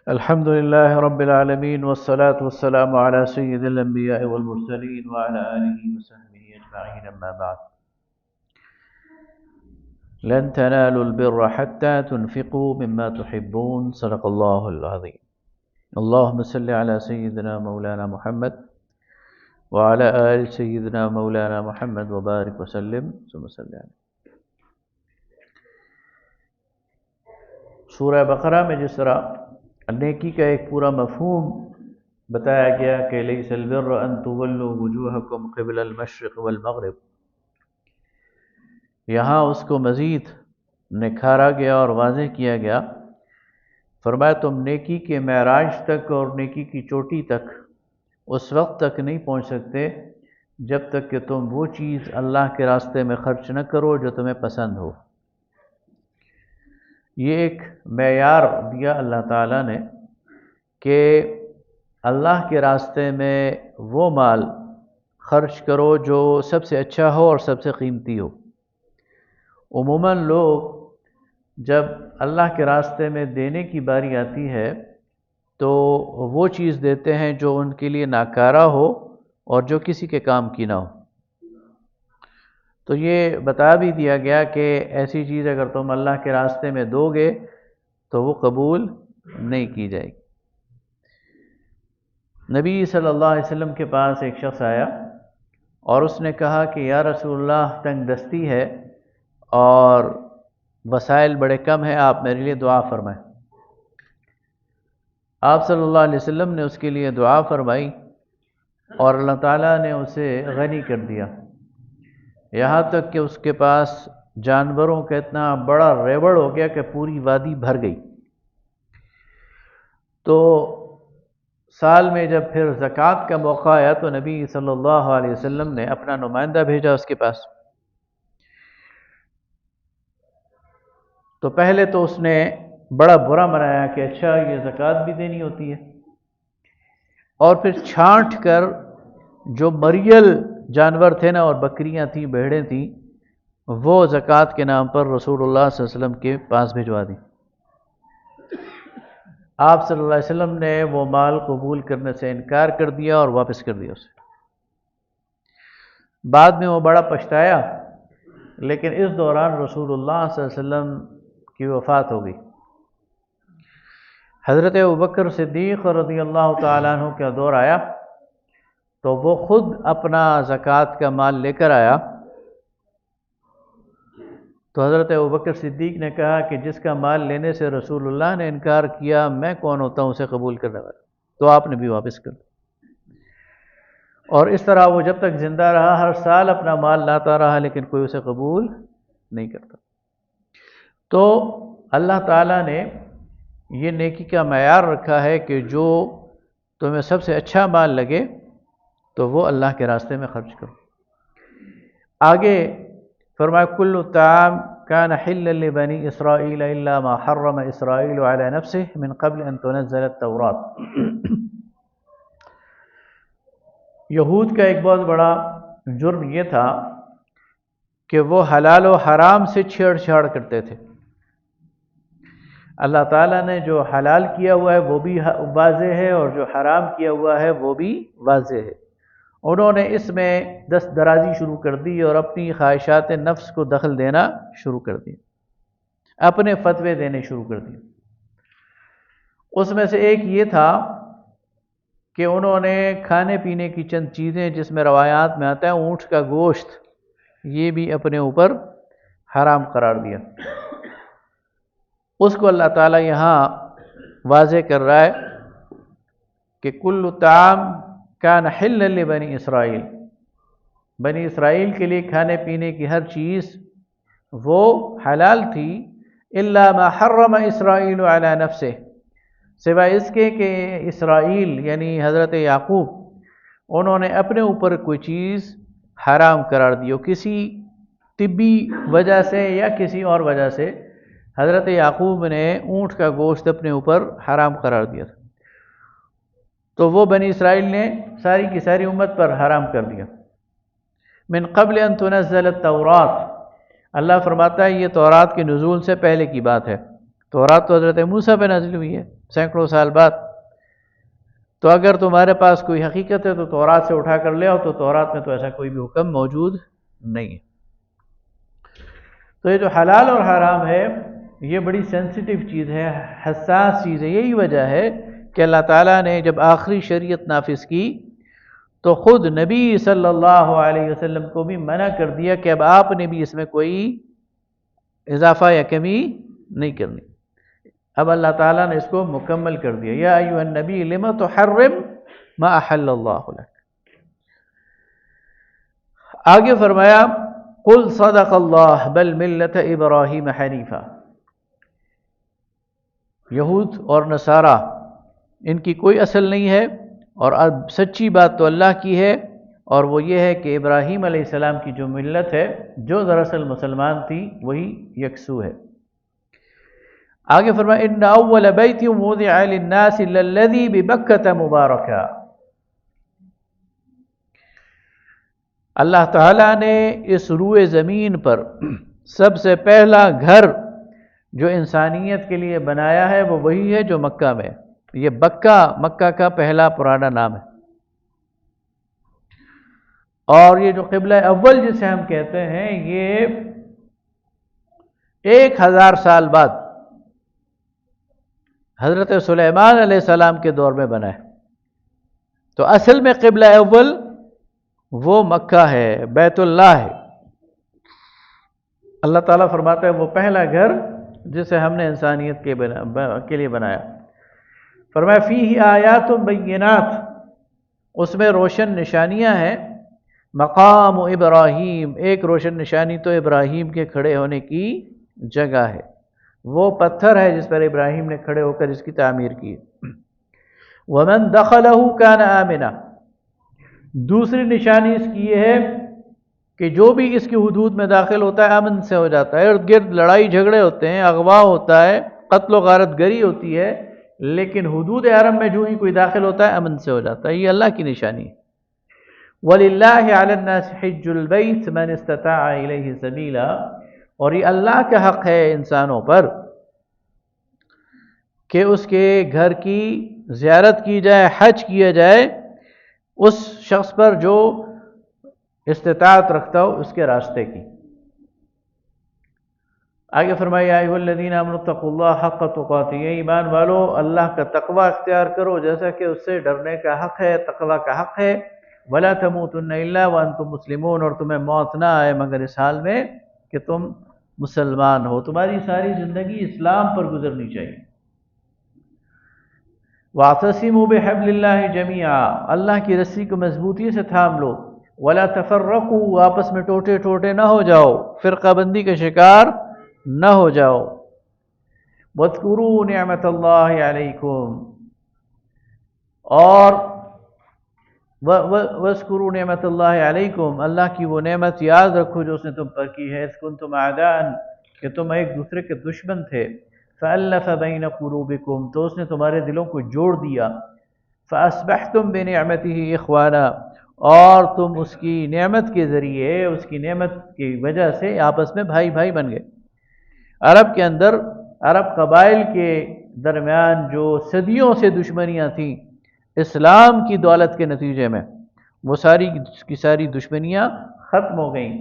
الحمد لله رب العالمين والصلاة والسلام على سيد الأنبياء والمرسلين وعلى آله وصحبه أجمعين أما بعد لن تنالوا البر حتى تنفقوا مما تحبون صدق الله العظيم اللهم صل على سيدنا مولانا محمد وعلى آل سيدنا مولانا محمد وبارك وسلم ثم صل عليه۔ سورہ بقرہ میں جس طرح نیکی کا ایک پورا مفہوم بتایا گیا کہ لیس البر ان تولوا وجوہکم قبل المشرق والمغرب، یہاں اس کو مزید نکھارا گیا اور واضح کیا گیا۔ فرمایا تم نیکی کے معراج تک اور نیکی کی چوٹی تک اس وقت تک نہیں پہنچ سکتے جب تک کہ تم وہ چیز اللہ کے راستے میں خرچ نہ کرو جو تمہیں پسند ہو۔ یہ ایک معیار دیا اللہ تعالیٰ نے کہ اللہ کے راستے میں وہ مال خرچ کرو جو سب سے اچھا ہو اور سب سے قیمتی ہو۔ عموماً لوگ جب اللہ کے راستے میں دینے کی باری آتی ہے تو وہ چیز دیتے ہیں جو ان کے لیے ناکارہ ہو اور جو کسی کے کام کی نہ ہو۔ تو یہ بتا بھی دیا گیا کہ ایسی چیز اگر تم اللہ کے راستے میں دو گے تو وہ قبول نہیں کی جائے گی۔ نبی صلی اللہ علیہ وسلم کے پاس ایک شخص آیا اور اس نے کہا کہ یا رسول اللہ تنگ دستی ہے اور وسائل بڑے کم ہیں، آپ میرے لیے دعا فرمائیں۔ آپ صلی اللہ علیہ وسلم نے اس کے لیے دعا فرمائی اور اللہ تعالیٰ نے اسے غنی کر دیا، یہاں تک کہ اس کے پاس جانوروں کا اتنا بڑا ریوڑ ہو گیا کہ پوری وادی بھر گئی۔ تو سال میں جب پھر زکوٰۃ کا موقع آیا تو نبی صلی اللہ علیہ وسلم نے اپنا نمائندہ بھیجا اس کے پاس۔ تو پہلے تو اس نے بڑا برا منایا کہ اچھا یہ زکوٰۃ بھی دینی ہوتی ہے، اور پھر چھانٹ کر جو مریل جانور تھے نا اور بکریاں تھیں، بھیڑیں تھیں، وہ زکوٰۃ کے نام پر رسول اللہ صلی اللہ علیہ وسلم کے پاس بھجوا دیں۔ آپ صلی اللہ علیہ وسلم نے وہ مال قبول کرنے سے انکار کر دیا اور واپس کر دیا اسے۔ بعد میں وہ بڑا پچھتایا، لیکن اس دوران رسول اللہ صلی اللہ علیہ وسلم کی وفات ہو گئی۔ حضرت ابوبکر صدیق رضی اللہ تعالیٰ عنہ کا دور آیا تو وہ خود اپنا زکوٰۃ کا مال لے کر آیا۔ تو حضرت ابوبکر صدیق نے کہا کہ جس کا مال لینے سے رسول اللہ نے انکار کیا، میں کون ہوتا ہوں اسے قبول کرنے والا؟ تو آپ نے بھی واپس کر دیا۔ اور اس طرح وہ جب تک زندہ رہا ہر سال اپنا مال لاتا رہا، لیکن کوئی اسے قبول نہیں کرتا۔ تو اللہ تعالیٰ نے یہ نیکی کا معیار رکھا ہے کہ جو تمہیں سب سے اچھا مال لگے تو وہ اللہ کے راستے میں خرچ کرو۔ آگے فرمایا کل طعام کان حلا لبنی اسرائیل الا ما حرم اسرائیل علی نفسه من قبل ان تنزل التوراۃ۔ یہود کا ایک بہت بڑا جرم یہ تھا کہ وہ حلال و حرام سے چھیڑ چھاڑ کرتے تھے۔ اللہ تعالیٰ نے جو حلال کیا ہوا ہے وہ بھی واضح ہے اور جو حرام کیا ہوا ہے وہ بھی واضح ہے۔ انہوں نے اس میں دست درازی شروع کر دی اور اپنی خواہشات نفس کو دخل دینا شروع کر دی، اپنے فتوے دینے شروع کر دیے۔ اس میں سے ایک یہ تھا کہ انہوں نے کھانے پینے کی چند چیزیں جس میں روایات میں آتا ہے اونٹ کا گوشت، یہ بھی اپنے اوپر حرام قرار دیا۔ اس کو اللہ تعالیٰ یہاں واضح کر رہا ہے کہ کل طعام کان حلا لبنی اسرائیل، بنی اسرائیل کے لیے کھانے پینے کی ہر چیز وہ حلال تھی، الا ما حرم اسرائیل علی نفسه، سوائے اس کے کہ اسرائیل یعنی حضرت یعقوب انہوں نے اپنے اوپر کوئی چیز حرام قرار دی ہو، کسی طبی وجہ سے یا کسی اور وجہ سے حضرت یعقوب نے اونٹ کا گوشت اپنے اوپر حرام قرار دیا تھا، تو وہ بنی اسرائیل نے ساری کی ساری امت پر حرام کر دیا۔ من قبل ان تنزل التوراۃ، اللہ فرماتا ہے یہ تورات کے نزول سے پہلے کی بات ہے۔ تورات تو حضرت موسیٰ پہ نازل ہوئی ہے سینکڑوں سال بعد. تو اگر تمہارے پاس کوئی حقیقت ہے تو تورات سے اٹھا کر لے آؤ، تو تورات میں تو ایسا کوئی بھی حکم موجود نہیں ہے. تو یہ جو حلال اور حرام ہے یہ بڑی سینسیٹیو چیز ہے، حساس چیز ہے. یہی وجہ ہے کہ اللہ تعالیٰ نے جب آخری شریعت نافذ کی تو خود نبی صلی اللہ علیہ وسلم کو بھی منع کر دیا کہ اب آپ نے بھی اس میں کوئی اضافہ یا کمی نہیں کرنی. اب اللہ تعالیٰ نے اس کو مکمل کر دیا. یا ایھا النبی لما تحرم ما احل اللہ لک. آگے فرمایا قل صدق اللہ بل ملت ابراہیم حنیفا. یہود اور نصارہ ان کی کوئی اصل نہیں ہے، اور اب سچی بات تو اللہ کی ہے، اور وہ یہ ہے کہ ابراہیم علیہ السلام کی جو ملت ہے، جو دراصل مسلمان تھی، وہی یکسو ہے. آگے فرمایا ان اول بیت وضع للناس للذی ببکۃ مبارکا. اللہ تعالیٰ نے اس روئے زمین پر سب سے پہلا گھر جو انسانیت کے لیے بنایا ہے وہ وہی ہے جو مکہ میں. یہ مکہ کا پہلا پرانا نام ہے. اور یہ جو قبلہ اول جسے ہم کہتے ہیں یہ 1000 سال بعد حضرت سلیمان علیہ السلام کے دور میں بنا ہے. تو اصل میں قبلہ اول وہ مکہ ہے، بیت اللہ ہے. اللہ تعالیٰ فرماتا ہے وہ پہلا گھر جسے ہم نے انسانیت کے لیے بنایا. فرمایا فیہ آیات بینات، اس میں روشن نشانیاں ہیں. مقام ابراہیم، ایک روشن نشانی تو ابراہیم کے کھڑے ہونے کی جگہ ہے، وہ پتھر ہے جس پر ابراہیم نے کھڑے ہو کر اس کی تعمیر کی. ومن دخلہ کان آمنا، دوسری نشانی اس کی یہ ہے کہ جو بھی اس کی حدود میں داخل ہوتا ہے امن سے ہو جاتا ہے. ارد گرد لڑائی جھگڑے ہوتے ہیں، اغوا ہوتا ہے، قتل و غارت گری ہوتی ہے، لیکن حدود حرم میں جو ہی کوئی داخل ہوتا ہے امن سے ہو جاتا ہے. یہ اللہ کی نشانی ہے. وَلِلَّهِ عَلَى النَّاسِ حِجُّ الْبَيْتِ مَنِ اسْتَطَاعَ إِلَيْهِ سَبِيلًا، اور یہ اللہ کا حق ہے انسانوں پر کہ اس کے گھر کی زیارت کی جائے، حج کیا جائے اس شخص پر جو استطاعت رکھتا ہو اس کے راستے کی. آگے فرمایا یا ایھا الذین آمنوا اتقوا اللہ حق تقاتہ، یہ ایمان والو اللہ کا تقوی اختیار کرو جیسا کہ اس سے ڈرنے کا حق ہے، تقوی کا حق ہے. ولا تموتن الا وانتم مسلمون، اور تمہیں موت نہ آئے مگر اس حال میں کہ تم مسلمان ہو. تمہاری ساری زندگی اسلام پر گزرنی چاہیے. واعتصموا بحبل اللہ جميعا، اللہ کی رسی کو مضبوطی سے تھام لو. ولا تفرقوا، آپس میں ٹوٹے ٹوٹے نہ ہو جاؤ، فرقہ بندی کا شکار نہ ہو جاؤ. واذکروا نعمت اللہ علیکم، اور واذکروا نعمت اللہ علیکم، اللہ کی وہ نعمت یاد رکھو جو اس نے تم پر کی ہے. اذ کنتم اعداء، کہ تم ایک دوسرے کے دشمن تھے. فألف بین قلوبکم، تو اس نے تمہارے دلوں کو جوڑ دیا. فأصبحتم بنعمته اخوانا، اور تم اس کی نعمت کے ذریعے، اس کی نعمت کی وجہ سے آپس میں بھائی بھائی بن گئے. عرب کے اندر، عرب قبائل کے درمیان جو صدیوں سے دشمنیاں تھیں، اسلام کی دولت کے نتیجے میں وہ ساری کی ساری دشمنیاں ختم ہو گئیں،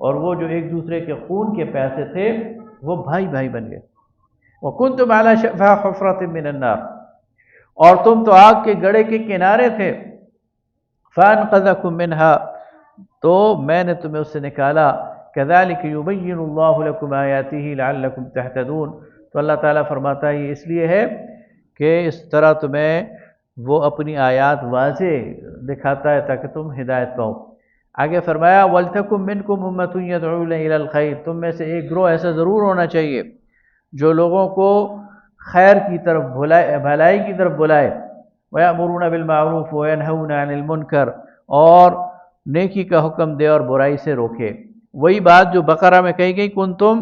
اور وہ جو ایک دوسرے کے خون کے پیاسے تھے وہ بھائی بھائی بن گئے. وَكُنْتُمْ عَلَى شَفَا حُفْرَةٍ مِّنَ النَّارِ، اور تم تو آگ کے گڑھے کے کنارے تھے. فَأَنْقَذَكُم مِّنْهَا، تو میں نے تمہیں اس سے نکالا. كَذَلِكَ يُبَيِّنُ اللَّهُ لَكُمْ آيَاتِهِ لَعَلَّكُمْ تَهْتَدُونَ، تو اللہ تعالیٰ فرماتا ہے یہ اس لیے ہے کہ اس طرح تمہیں وہ اپنی آیات واضح دکھاتا ہے تاکہ تم ہدایت پاؤ. آگے فرمایا وَلْتَكُن مِّنْكُمْ أُمَّةٌ يَدْعُونَ إِلَى الْخَيْرِ، تم میں سے ایک گروہ ایسا ضرور ہونا چاہیے جو لوگوں کو خیر کی طرف بلائے، بھلائی کی طرف بلائے. وَيَأْمُرُونَ بِالْمَعْرُوفِ وَيَنْهَوْنَ عَنِ الْمُنْكَرِ، اور نیکی کا حکم دے اور برائی سے روکے. وہی بات جو بقرہ میں کہی گئی کنتم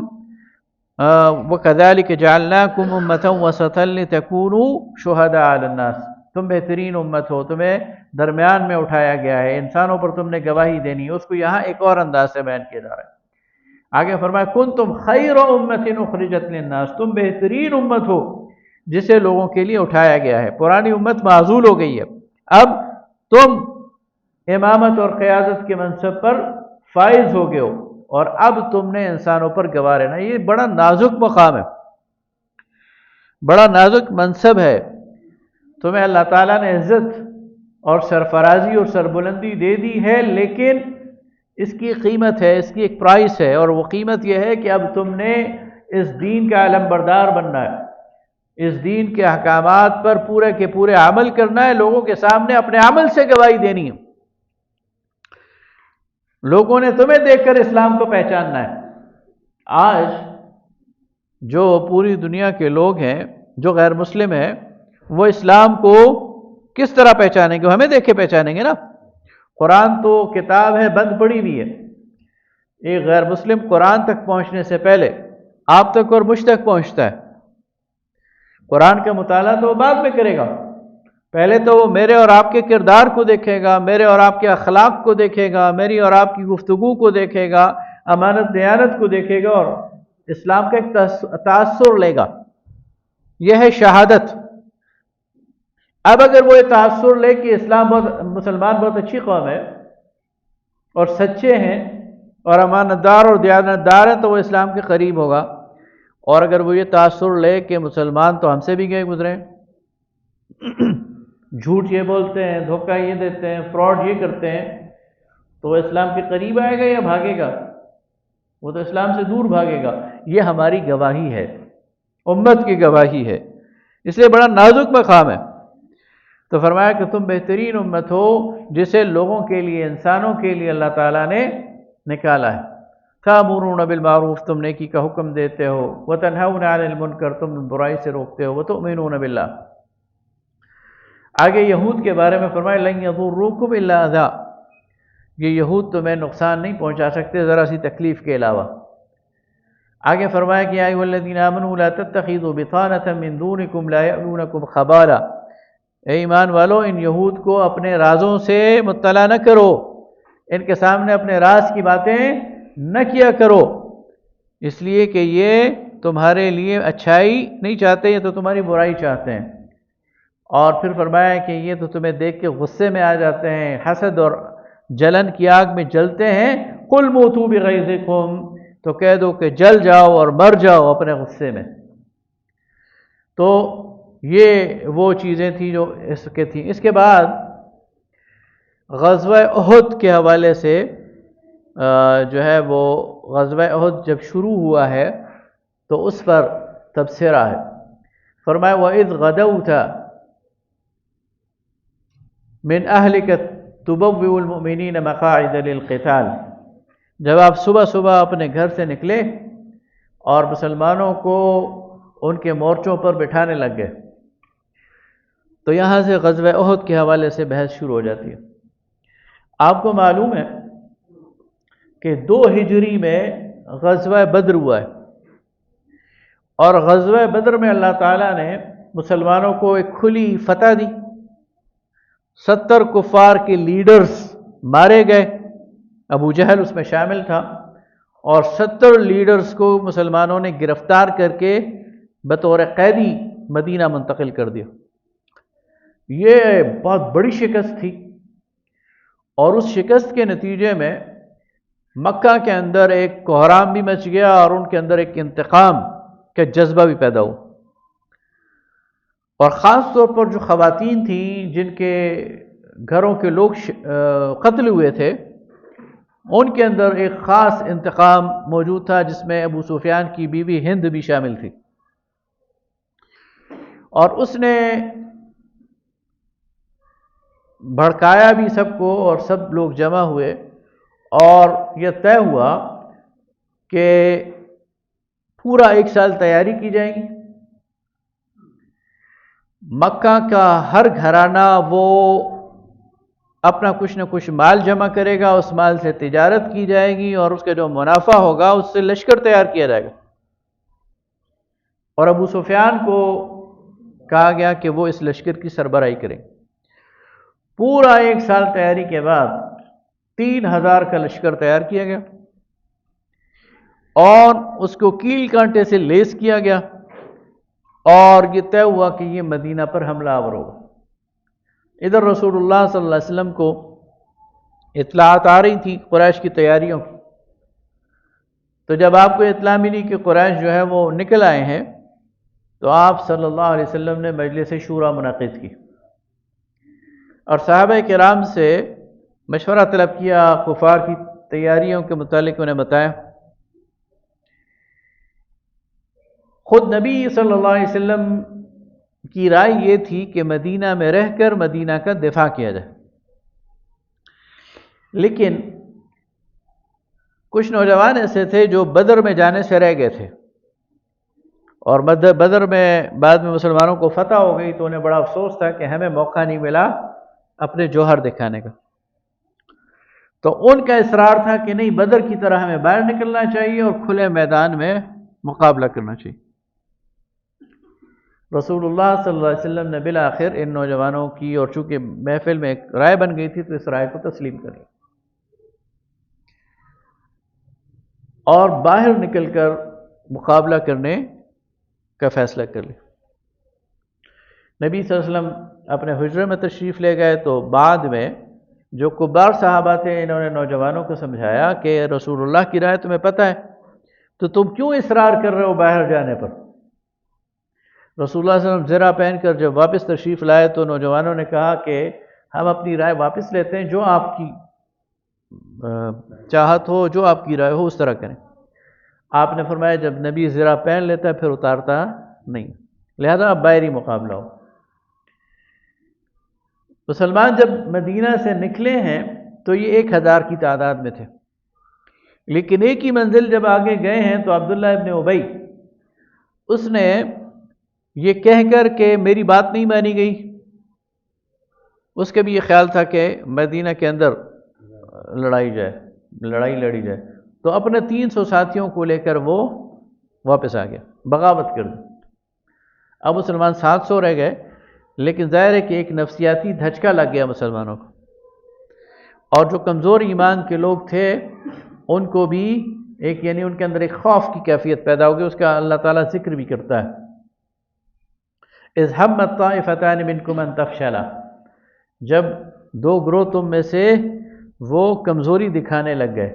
وَكَذَلِكَ جَعَلْنَاكُمْ أُمَّةً وَسَطًا لِتَكُونُوا شُهَدَاءَ عَلَى النَّاسِ، تم بہترین امت ہو، تمہیں درمیان میں اٹھایا گیا ہے، انسانوں پر تم نے گواہی دینی. اس کو یہاں ایک اور انداز سے بیان کیا جا رہا ہے. آگے فرمایا کنتم خیر امت اخرجت للناس، تم بہترین امت ہو جسے لوگوں کے لیے اٹھایا گیا ہے۔ پرانی امت معزول ہو گئی ہے، اب تم امامت اور قیادت کے منصب پر فائز ہو گئے ہو، اور اب تم نے انسانوں پر گواہ رہنا۔ یہ بڑا نازک مقام ہے، بڑا نازک منصب ہے۔ تمہیں اللہ تعالیٰ نے عزت اور سرفرازی اور سربلندی دے دی ہے، لیکن اس کی قیمت ہے، اس کی ایک پرائس ہے، اور وہ قیمت یہ ہے کہ اب تم نے اس دین کا علم بردار بننا ہے، اس دین کے احکامات پر پورے کے پورے عمل کرنا ہے، لوگوں کے سامنے اپنے عمل سے گواہی دینی ہے، لوگوں نے تمہیں دیکھ کر اسلام کو پہچاننا ہے۔ آج جو پوری دنیا کے لوگ ہیں جو غیر مسلم ہیں، وہ اسلام کو کس طرح پہچانیں گے؟ وہ ہمیں دیکھ کے پہچانیں گے نا۔ قرآن تو کتاب ہے، بند پڑی ہوئی ہے، ایک غیر مسلم قرآن تک پہنچنے سے پہلے آپ تک اور مجھ تک پہنچتا ہے۔ قرآن کا مطالعہ تو وہ بعد میں کرے گا، پہلے تو وہ میرے اور آپ کے کردار کو دیکھے گا، میرے اور آپ کے اخلاق کو دیکھے گا، میری اور آپ کی گفتگو کو دیکھے گا، امانت دیانت کو دیکھے گا، اور اسلام کا ایک تاثر لے گا۔ یہ ہے شہادت۔ اب اگر وہ یہ تاثر لے کہ مسلمان بہت اچھی قوم ہے اور سچے ہیں اور امانت دار اور دیانت دار ہیں، تو وہ اسلام کے قریب ہوگا۔ اور اگر وہ یہ تاثر لے کہ مسلمان تو ہم سے بھی گئے گزرے، جھوٹ یہ بولتے ہیں، دھوکہ یہ دیتے ہیں، فراڈ یہ کرتے ہیں، تو وہ اسلام کے قریب آئے گا یا بھاگے گا؟ وہ تو اسلام سے دور بھاگے گا۔ یہ ہماری گواہی ہے، امت کی گواہی ہے، اس لیے بڑا نازک مقام ہے۔ تو فرمایا کہ تم بہترین امت ہو جسے لوگوں کے لیے، انسانوں کے لیے اللہ تعالیٰ نے نکالا ہے۔ تَأْمُرُونَ بِالْمَعْرُوفِ، تم نیکی کا حکم دیتے ہو، وَتَنْهَوْنَ عَنِ الْمُنْکَرِ، تم برائی سے روکتے ہو، وَتُؤْمِنُونَ بِاللَّهِ۔ آگے یہود کے بارے میں فرمایا لَن يَضُرُّوكُمْ إِلَّا أَذًى، یہ یہود تمہیں نقصان نہیں پہنچا سکتے ذرا سی تکلیف کے علاوہ۔ آگے فرمایا کہ يَا أَيُّهَا الَّذِينَ آمَنُوا لَا تَتَّخِذُوا بِطَانَةً مِّن دُونِكُمْ لَا يَأْلُونَكُمْ خَبَالًا، اے ایمان والو ان یہود کو اپنے رازوں سے مطلع نہ کرو، ان کے سامنے اپنے راز کی باتیں نہ کیا کرو، اس لیے کہ یہ تمہارے لیے اچھائی نہیں چاہتے، یہ تو تمہاری برائی چاہتے ہیں۔ اور پھر فرمایا کہ یہ تو تمہیں دیکھ کے غصے میں آ جاتے ہیں، حسد اور جلن کی آگ میں جلتے ہیں۔ قُلْ مُوتُوا بِغَيْظِكُمْ، تو کہہ دو کہ جل جاؤ اور مر جاؤ اپنے غصے میں۔ تو یہ وہ چیزیں تھیں جو اس کے تھیں۔ اس کے بعد غزوہ احد کے حوالے سے جو ہے وہ غزوہ احد جب شروع ہوا ہے تو اس پر تبصرہ ہے۔ فرمایا وَإِذْ غَدَوْتَ مِنْ أَهْلِكَ تُبَوِّئُ الْمُؤْمِنِينَ مَقَاعِدَ لِلْقِتَالِ، جب آپ صبح صبح اپنے گھر سے نکلے اور مسلمانوں کو ان کے مورچوں پر بٹھانے لگ گئے، تو یہاں سے غزوہ احد کے حوالے سے بحث شروع ہو جاتی ہے۔ آپ کو معلوم ہے کہ 2 ہجری میں غزوہ بدر ہوا ہے، اور غزوہ بدر میں اللہ تعالیٰ نے مسلمانوں کو ایک کھلی فتح دی، 70 کفار کے لیڈرز مارے گئے، ابو جہل اس میں شامل تھا، اور 70 لیڈرز کو مسلمانوں نے گرفتار کر کے بطور قیدی مدینہ منتقل کر دیا۔ یہ بہت بڑی شکست تھی، اور اس شکست کے نتیجے میں مکہ کے اندر ایک کوہرام بھی مچ گیا، اور ان کے اندر ایک انتقام کا جذبہ بھی پیدا ہوا، اور خاص طور پر جو خواتین تھیں جن کے گھروں کے لوگ قتل ہوئے تھے، ان کے اندر ایک خاص انتقام موجود تھا، جس میں ابو سفیان کی بیوی ہند بھی شامل تھی، اور اس نے بھڑکایا بھی سب کو، اور سب لوگ جمع ہوئے، اور یہ طے ہوا کہ پورا 1 سال تیاری کی جائے گی۔ مکہ کا ہر گھرانہ وہ اپنا کچھ نہ کچھ مال جمع کرے گا، اس مال سے تجارت کی جائے گی، اور اس کا جو منافع ہوگا اس سے لشکر تیار کیا جائے گا۔ اور ابو سفیان کو کہا گیا کہ وہ اس لشکر کی سربراہی کریں۔ پورا 1 سال تیاری کے بعد 3000 کا لشکر تیار کیا گیا، اور اس کو کیل کانٹے سے لیس کیا گیا، اور یہ طے ہوا کہ یہ مدینہ پر حملہ آور ہوگا۔ ادھر رسول اللہ صلی اللہ علیہ وسلم کو اطلاعات آ رہی تھی قریش کی تیاریوں کی، تو جب آپ کو اطلاع ملی کہ قریش جو ہے وہ نکل آئے ہیں، تو آپ صلی اللہ علیہ وسلم نے مجلس شورا منعقد کی اور صحابہ کرام سے مشورہ طلب کیا، کفار کی تیاریوں کے متعلق انہیں بتایا۔ خود نبی صلی اللہ علیہ وسلم کی رائے یہ تھی کہ مدینہ میں رہ کر مدینہ کا دفاع کیا جائے، لیکن کچھ نوجوان ایسے تھے جو بدر میں جانے سے رہ گئے تھے، اور بدر میں بعد میں مسلمانوں کو فتح ہو گئی تو انہیں بڑا افسوس تھا کہ ہمیں موقع نہیں ملا اپنے جوہر دکھانے کا۔ تو ان کا اصرار تھا کہ نہیں، بدر کی طرح ہمیں باہر نکلنا چاہیے اور کھلے میدان میں مقابلہ کرنا چاہیے۔ رسول اللہ صلی اللہ علیہ وسلم نے بالآخر ان نوجوانوں کی، اور چونکہ محفل میں ایک رائے بن گئی تھی تو اس رائے کو تسلیم کر لیا اور باہر نکل کر مقابلہ کرنے کا فیصلہ کر لیا۔ نبی صلی اللہ علیہ وسلم اپنے حجرے میں تشریف لے گئے تو بعد میں جو کبار صحابہ تھے انہوں نے نوجوانوں کو سمجھایا کہ رسول اللہ کی رائے تمہیں پتہ ہے، تو تم کیوں اصرار کر رہے ہو باہر جانے پر؟ رسول اللہ صلی اللہ علیہ وسلم زرہ پہن کر جب واپس تشریف لائے تو نوجوانوں نے کہا کہ ہم اپنی رائے واپس لیتے ہیں، جو آپ کی چاہت ہو، جو آپ کی رائے ہو اس طرح کریں۔ آپ نے فرمایا جب نبی زرہ پہن لیتا ہے پھر اتارتا نہیں، لہذا اب باہری مقابلہ ہو۔ مسلمان جب مدینہ سے نکلے ہیں تو یہ 1000 کی تعداد میں تھے، لیکن ایک ہی منزل جب آگے گئے ہیں تو عبداللہ ابن ابی اس نے یہ کہہ کر کہ میری بات نہیں مانی گئی، اس کا بھی یہ خیال تھا کہ مدینہ کے اندر لڑائی لڑی جائے، تو اپنے 300 ساتھیوں کو لے کر وہ واپس آ گیا، بغاوت کر دی۔ اب مسلمان 700 رہ گئے، لیکن ظاہر ہے کہ ایک نفسیاتی دھچکا لگ گیا مسلمانوں کو، اور جو کمزور ایمان کے لوگ تھے ان کو بھی ایک یعنی ان کے اندر ایک خوف کی کیفیت پیدا ہو گئی۔ اس کا اللہ تعالیٰ ذکر بھی کرتا ہے، اذ ہمت طائفتان منکم ان تفشلا، جب 2 گروہ تم میں سے وہ کمزوری دکھانے لگ گئے۔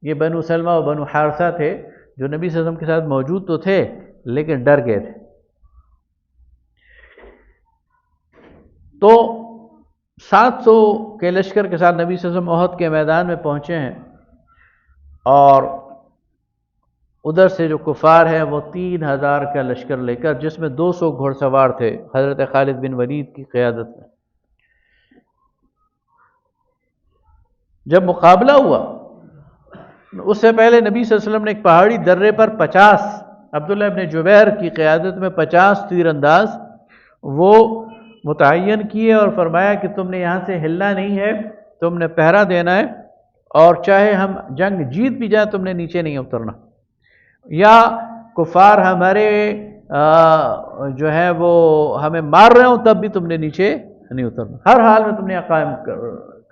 یہ بنو سلمہ اور بنو حارثہ تھے جو نبی صلی اللہ علیہ وسلم کے ساتھ موجود تو تھے لیکن ڈر گئے تھے۔ تو 700 کے لشکر کے ساتھ نبی صلی اللہ علیہ وسلم احد کے میدان میں پہنچے ہیں، اور ادھر سے جو کفار ہیں وہ 3000 کا لشکر لے کر، جس میں 200 گھوڑ سوار تھے حضرت خالد بن ولید کی قیادت میں۔ جب مقابلہ ہوا اس سے پہلے نبی صلی اللہ علیہ وسلم نے ایک پہاڑی درے پر 50 عبداللہ ابن جبیر کی قیادت میں 50 تیر انداز وہ متعین کیے اور فرمایا کہ تم نے یہاں سے ہلنا نہیں ہے، تم نے پہرا دینا ہے، اور چاہے ہم جنگ جیت بھی جائیں تم نے نیچے نہیں اترنا، یا کفار ہمارے جو ہے وہ ہمیں مار رہے ہوں تب بھی تم نے نیچے نہیں اترنا، ہر حال میں تم نے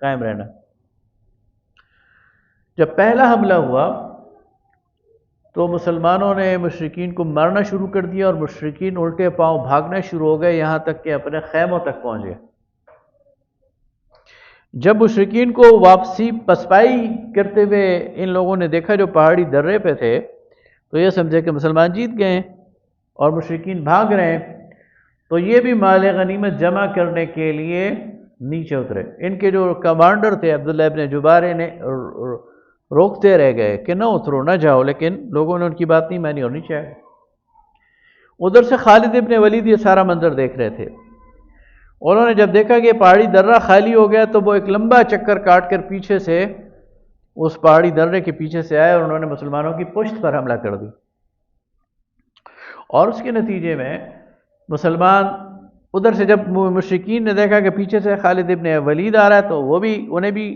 قائم رہنا۔ جب پہلا حملہ ہوا تو مسلمانوں نے مشرکین کو مارنا شروع کر دیا، اور مشرکین الٹے پاؤں بھاگنا شروع ہو گئے، یہاں تک کہ اپنے خیموں تک پہنچ گئے۔ جب مشرکین کو واپسی پسپائی کرتے ہوئے ان لوگوں نے دیکھا جو پہاڑی درے پہ تھے تو یہ سمجھے کہ مسلمان جیت گئے ہیں اور مشرکین بھاگ رہے ہیں، تو یہ بھی مال غنیمت جمع کرنے کے لیے نیچے اترے۔ ان کے جو کمانڈر تھے عبداللہ ابن جبیر نے روکتے رہ گئے کہ نہ اترو، نہ جاؤ، لیکن لوگوں نے ان کی بات نہیں مانی اور نیچے آئے۔ ادھر سے خالد ابن ولید یہ سارا منظر دیکھ رہے تھے، انہوں نے جب دیکھا کہ پہاڑی درہ خالی ہو گیا تو وہ ایک لمبا چکر کاٹ کر پیچھے سے اس پہاڑی درے کے پیچھے سے آئے اور انہوں نے مسلمانوں کی پشت پر حملہ کر دی، اور اس کے نتیجے میں مسلمان ادھر سے جب مشرکین نے دیکھا کہ پیچھے سے خالد ابن ولید آ رہا ہے تو وہ بھی انہیں بھی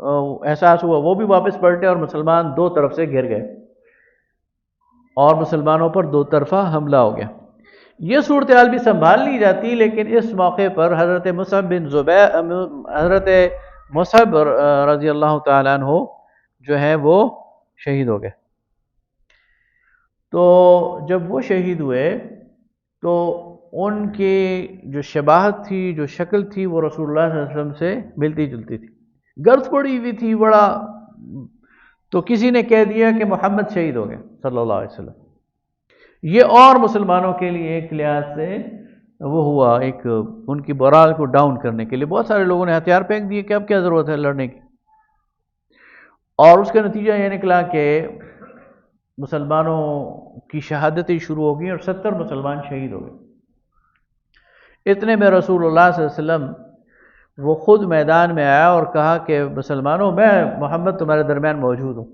احساس ہوا، وہ بھی واپس پلٹے اور مسلمان 2 طرف سے گھر گئے اور مسلمانوں پر 2 طرفہ حملہ ہو گیا۔ یہ صورتحال بھی سنبھال لی جاتی، لیکن اس موقع پر حضرت مصعب رضی اللہ تعالیٰ عنہ جو ہے وہ شہید ہو گئے۔ تو جب وہ شہید ہوئے تو ان کی جو شباہت تھی، جو شکل تھی، وہ رسول اللہ صلی اللہ علیہ وسلم سے ملتی جلتی تھی، گرد پڑی ہوئی تھی بڑا. تو کسی نے کہہ دیا کہ محمد شہید ہو گئے صلی اللہ علیہ وسلم. یہ اور مسلمانوں کے لیے ایک لحاظ سے وہ ہوا، ایک ان کی مورال کو ڈاؤن کرنے کے لیے بہت سارے لوگوں نے ہتھیار پھینک دیے کہ اب کیا ضرورت ہے لڑنے کی. اور اس کا نتیجہ یہ نکلا کہ مسلمانوں کی شہادتیں شروع ہو گئیں اور 70 مسلمان شہید ہو گئے. اتنے میں رسول اللہ صلی اللہ علیہ وسلم وہ خود میدان میں آیا اور کہا کہ مسلمانوں، میں محمد تمہارے درمیان موجود ہوں.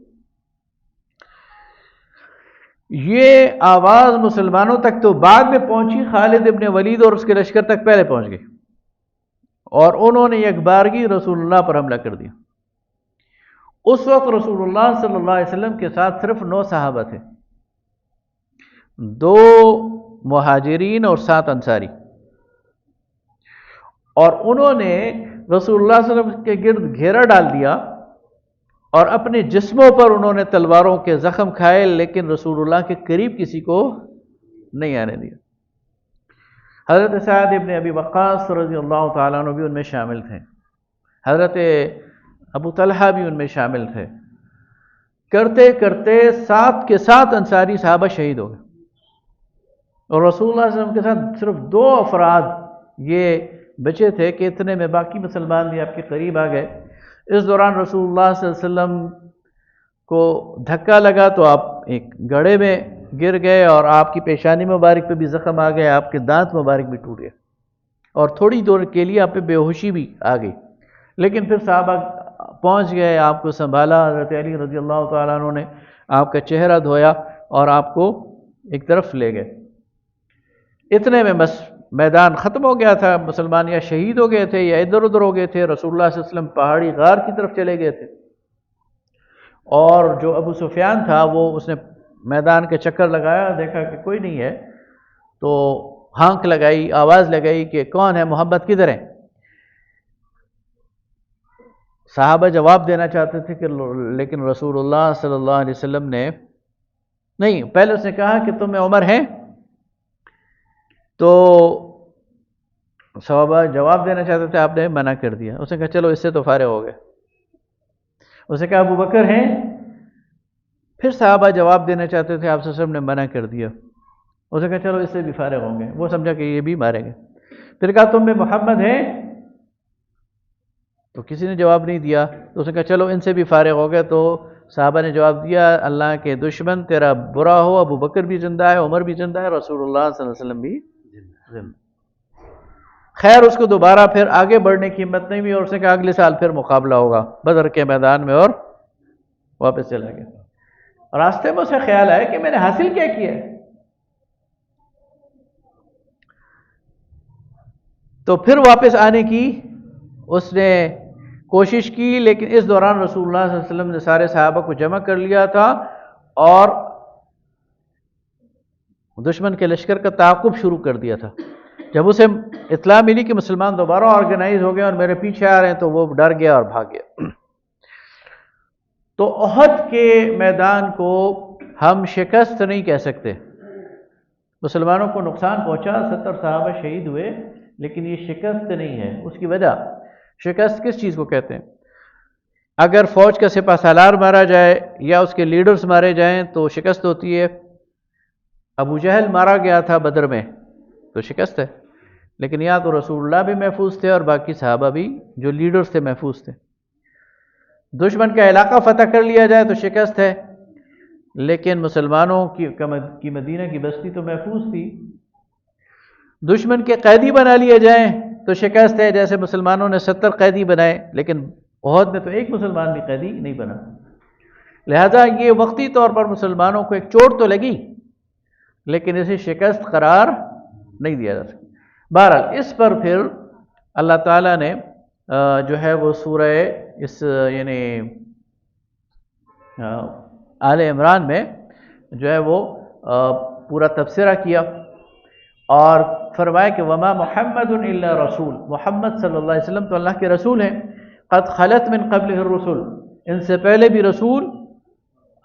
یہ آواز مسلمانوں تک تو بعد میں پہنچی، خالد ابن ولید اور اس کے لشکر تک پہلے پہنچ گئی اور انہوں نے یکبارگی رسول اللہ پر حملہ کر دیا. اس وقت رسول اللہ صلی اللہ علیہ وسلم کے ساتھ صرف 9 صحابہ تھے، 2 مہاجرین اور 7 انصاری، اور انہوں نے رسول اللہ صلی اللہ علیہ وسلم کے گرد گھیرا ڈال دیا اور اپنے جسموں پر انہوں نے تلواروں کے زخم کھائے، لیکن رسول اللہ کے قریب کسی کو نہیں آنے دیا. حضرت سعد ابن ابی وقاص رضی اللہ تعالیٰ عنہ بھی ان میں شامل تھے، حضرت ابو طلحہ بھی ان میں شامل تھے. کرتے کرتے 7 کے 7 انصاری صحابہ شہید ہو گئے اور رسول اللہ صلی اللہ علیہ وسلم کے ساتھ صرف 2 افراد یہ بچے تھے کہ اتنے میں باقی مسلمان بھی آپ کے قریب آ گئے. اس دوران رسول اللہ صلی اللہ علیہ وسلم کو دھکا لگا تو آپ ایک گڑھے میں گر گئے اور آپ کی پیشانی مبارک پہ بھی زخم آ گئے، آپ کے دانت مبارک بھی ٹوٹ گئے اور تھوڑی دور کے لیے آپ پہ بے ہوشی بھی آ گئی. لیکن پھر صحابہ پہنچ گئے، آپ کو سنبھالا. حضرت علی رضی اللہ تعالیٰ عنہ نے آپ کا چہرہ دھویا اور آپ کو ایک طرف لے گئے. اتنے میں بس میدان ختم ہو گیا تھا، مسلمان یا شہید ہو گئے تھے یا ادھر ادھر ہو گئے تھے. رسول اللہ صلی اللہ علیہ وسلم پہاڑی غار کی طرف چلے گئے تھے اور جو ابو سفیان تھا وہ اس نے میدان کے چکر لگایا، دیکھا کہ کوئی نہیں ہے تو ہانک لگائی، آواز لگائی کہ کون ہے، محمد کدھر ہے. صحابہ جواب دینا چاہتے تھے کہ لیکن رسول اللہ صلی اللہ علیہ وسلم نے نہیں، پہلے اس نے کہا کہ تم میں عمر ہیں، تو صحابہ جواب دینا چاہتے تھے، آپ نے منع کر دیا. اس نے کہا چلو اس سے تو فارغ ہو گئے. اس نے کہا ابو بکر ہیں، پھر صحابہ جواب دینا چاہتے تھے، آپ صلی اللہ علیہ وسلم نے منع کر دیا. اس نے کہا چلو اس سے بھی فارغ ہوں گے، وہ سمجھا کہ یہ بھی ماریں گے. پھر کہا تم میں محمد ہیں، تو کسی نے جواب نہیں دیا. تو اس نے کہا چلو ان سے بھی فارغ ہو گئے. تو صحابہ نے جواب دیا، اللہ کے دشمن تیرا برا ہو، ابو بکر بھی زندہ ہے، عمر بھی زندہ ہے، رسول اللہ صلی اللہ علیہ وسلم بھی زندہ. خیر اس کو دوبارہ پھر آگے بڑھنے کی ہمت نہیں ہوئی اور اس نے کہا اگلے سال پھر مقابلہ ہوگا بدر کے میدان میں، اور واپس چلا گیا. راستے میں اسے خیال آیا کہ میں نے حاصل کیا کیا ہے. تو پھر واپس آنے کی اس نے کوشش کی، لیکن اس دوران رسول اللہ صلی اللہ علیہ وسلم نے سارے صحابہ کو جمع کر لیا تھا اور دشمن کے لشکر کا تعاقب شروع کر دیا تھا. جب اسے اطلاع ملی کہ مسلمان دوبارہ آرگنائز ہو گئے اور میرے پیچھے آ رہے ہیں تو وہ ڈر گیا اور بھاگ گیا. تو احد کے میدان کو ہم شکست نہیں کہہ سکتے. مسلمانوں کو نقصان پہنچا، 70 صحابہ شہید ہوئے، لیکن یہ شکست نہیں ہے. اس کی وجہ، شکست کس چیز کو کہتے ہیں؟ اگر فوج کا سپہ سالار مارا جائے یا اس کے لیڈرز مارے جائیں تو شکست ہوتی ہے. ابو جہل مارا گیا تھا بدر میں تو شکست ہے، لیکن یا تو رسول اللہ بھی محفوظ تھے اور باقی صحابہ بھی جو لیڈرز تھے محفوظ تھے. دشمن کا علاقہ فتح کر لیا جائے تو شکست ہے، لیکن مسلمانوں کی مدینہ کی بستی تو محفوظ تھی. دشمن کے قیدی بنا لیے جائیں تو شکست ہے، جیسے مسلمانوں نے 70 قیدی بنائے، لیکن احد میں تو ایک مسلمان بھی قیدی نہیں بنا. لہذا یہ وقتی طور پر مسلمانوں کو ایک چوٹ تو لگی، لیکن اسے شکست قرار نہیں دیا جا سکتا. بہرحال اس پر پھر اللہ تعالیٰ نے جو ہے وہ سورہ یعنی آل عمران میں جو ہے وہ پورا تبصرہ کیا اور فرمایا کہ وما محمد الا رسول، محمد صلی اللہ علیہ وسلم تو اللہ کے رسول ہیں. قد خلت من قبلہ الرسل، ان سے پہلے بھی رسول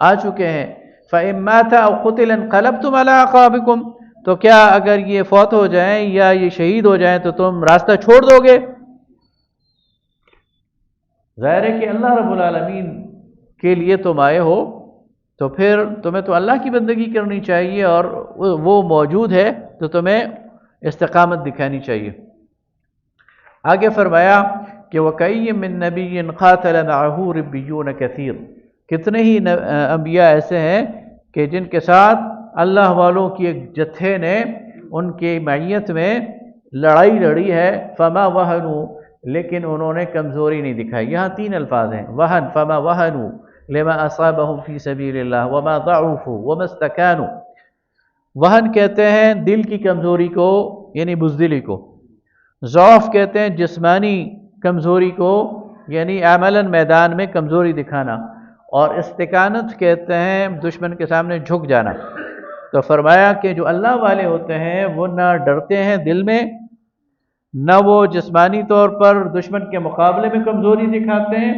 آ چکے ہیں. فَإِن مَاتَ أَوْ قُتِلَ انقلبتم علی اعقابکم، تو کیا اگر یہ فوت ہو جائیں یا یہ شہید ہو جائیں تو تم راستہ چھوڑ دو گے؟ ظاہر ہے کہ اللہ رب العالمین کے لیے تم آئے ہو تو پھر تمہیں تو اللہ کی بندگی کرنی چاہیے، اور وہ موجود ہے تو تمہیں استقامت دکھانی چاہیے۔ آگے فرمایا کہ وَكَأَيٍّ مِّن نَبِيٍّ قَاتَلَ مَعَهُ رِبِّيُّونَ كَثِيرٌ، کتنے ہی انبیاء ایسے ہیں کہ جن کے ساتھ اللہ والوں کی ایک جتھے نے ان کی معیت میں لڑائی لڑی ہے، فما وہنوا، لیکن انہوں نے کمزوری نہیں دکھائی۔ یہاں تین الفاظ ہیں، وہن، فما وہنوا لما اصابہم فی سبیل اللہ وما ضعفوا وما استکانوا۔ وہن کہتے ہیں دل کی کمزوری کو، یعنی بزدلی کو، ضعف کہتے ہیں جسمانی کمزوری کو، یعنی عملاً میدان میں کمزوری دکھانا، اور استکانت کہتے ہیں دشمن کے سامنے جھک جانا۔ تو فرمایا کہ جو اللہ والے ہوتے ہیں وہ نہ ڈرتے ہیں دل میں، نہ وہ جسمانی طور پر دشمن کے مقابلے میں کمزوری دکھاتے ہیں،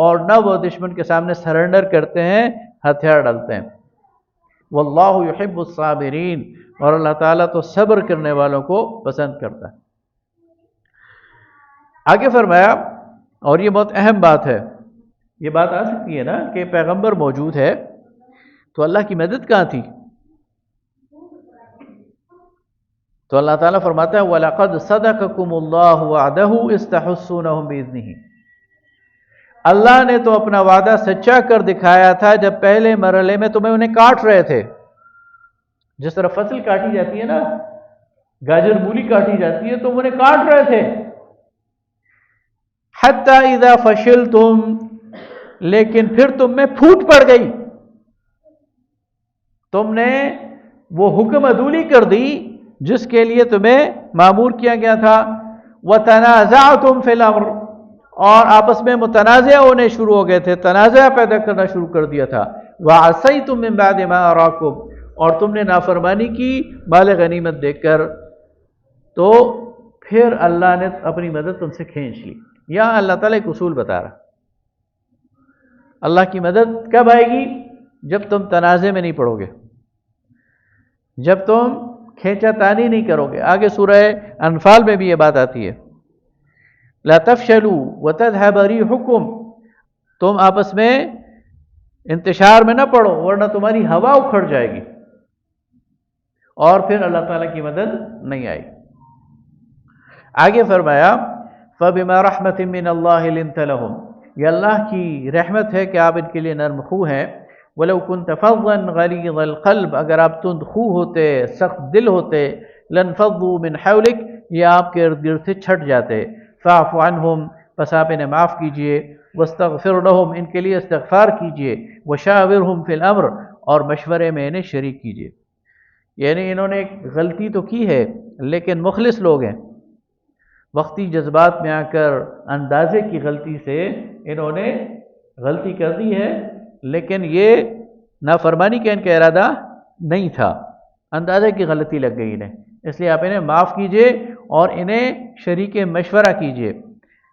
اور نہ وہ دشمن کے سامنے سرنڈر کرتے ہیں، ہتھیار ڈالتے ہیں۔ واللہ یحب الصابرین، اور اللہ تعالیٰ تو صبر کرنے والوں کو پسند کرتا ہے۔ آگے فرمایا، اور یہ بہت اہم بات ہے، یہ بات آ سکتی ہے نا کہ پیغمبر موجود ہے تو اللہ کی مدد کہاں تھی؟ تو اللہ تعالیٰ فرماتا ہے وَلَقَدْ صَدَقَكُمُ اللَّهُ وَعْدَهُ إِذْ تَحُسُّونَهُم بِإِذْنِهِ، اللہ نے تو اپنا وعدہ سچا کر دکھایا تھا جب پہلے مرحلے میں تمہیں انہیں کاٹ رہے تھے۔ جس طرح فصل کاٹی جاتی ہے نا، گاجر مولی کاٹی جاتی ہے، تم انہیں کاٹ رہے تھے۔ حَتَّى إِذَا فَشِلْتُمْ، لیکن پھر تم میں پھوٹ پڑ گئی، تم نے وہ حکم عدولی کر دی جس کے لیے تمہیں مامور کیا گیا تھا۔ وَتَنَازَعْتُمْ فِي الْأَمْرِ، اور آپس میں متنازع ہونے شروع ہو گئے تھے، تنازع پیدا کرنا شروع کر دیا تھا۔ وَعَصَيْتُمْ مِنْ بَعْدِ مَا أَرَاكُمْ، اور تم نے نافرمانی کی مال غنیمت دیکھ کر، تو پھر اللہ نے اپنی مدد تم سے کھینچ لی۔ یہاں اللہ تعالیٰ ایک اصول بتا رہا، اللہ کی مدد کب آئے گی؟ جب تم تنازع میں نہیں پڑو گے، جب تم کھینچا تانی نہیں کرو گے۔ آگے سورہ انفال میں بھی یہ بات آتی ہے، لا تفشلوا وتذهب ريحكم، تم آپس میں انتشار میں نہ پڑو ورنہ تمہاری ہوا اکھڑ جائے گی، اور پھر اللہ تعالیٰ کی مدد نہیں آئی۔ آگے فرمایا فَبِمَا رَحْمَةٍ مِّنَ اللَّهِ لِنْتَ لَهُمْ، یہ اللہ کی رحمت ہے کہ آپ ان کے لیے نرم خو ہیں۔ وَلَوْ كُنْتَ فَظًّا غَلِيظَ الْقَلْبِ، اگر آپ تند خو ہوتے، سخت دل ہوتے، لَانفَضُّوا مِنْ حَوْلِكَ، یہ آپ کے ارد گرد سے چھٹ جاتے۔ فَاعْفُ عَنْهُمْ، پس آپ انہیں معاف کیجئے۔ وَاسْتَغْفِرْ لَهُمْ، ان کے لیے استغفار کیجئے۔ وَشَاوِرْهُمْ فِي الْأَمْرِ، اور مشورے میں انہیں شریک کیجئے۔ یعنی انہوں نے ایک غلطی تو کی ہے لیکن مخلص لوگ ہیں، وقتی جذبات میں آ کر اندازے کی غلطی سے انہوں نے غلطی کر دی ہے، لیکن یہ نافرمانی کا ان کا ارادہ نہیں تھا، اندازے کی غلطی لگ گئی انہیں، اس لیے آپ انہیں معاف کیجئے اور انہیں شریک مشورہ کیجئے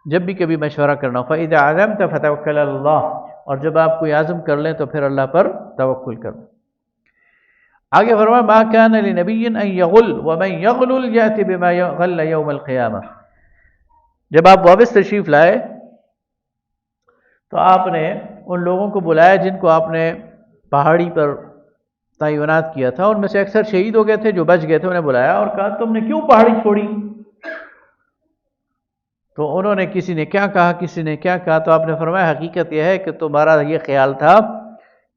جب بھی کبھی مشورہ کرنا ہو۔ فَإِذَا عَزَمْتَ فَتَوَكَّلْ عَلَى اللَّهِ، اور جب آپ کوئی عزم کر لیں تو پھر اللہ پر توکل کر لیں۔ آگے فرمایا مَا كَانَ لِنَبِيٍّ أَن يَغُلَّ وَمَن يَغْلُلْ يَأْتِ بِمَا غَلَّ يَوْمَ الْقِيَامَةِ، جب آپ واپس تشریف لائے تو آپ نے ان لوگوں کو بلایا جن کو آپ نے پہاڑی پر تعینات کیا تھا، ان میں سے اکثر شہید ہو گئے تھے، جو بچ گئے تھے انہیں بلایا اور کہا تم نے کیوں پہاڑی چھوڑی؟ تو انہوں نے کسی نے کیا کہا، کسی نے کیا کہا، تو آپ نے فرمایا حقیقت یہ ہے کہ تمہارا یہ خیال تھا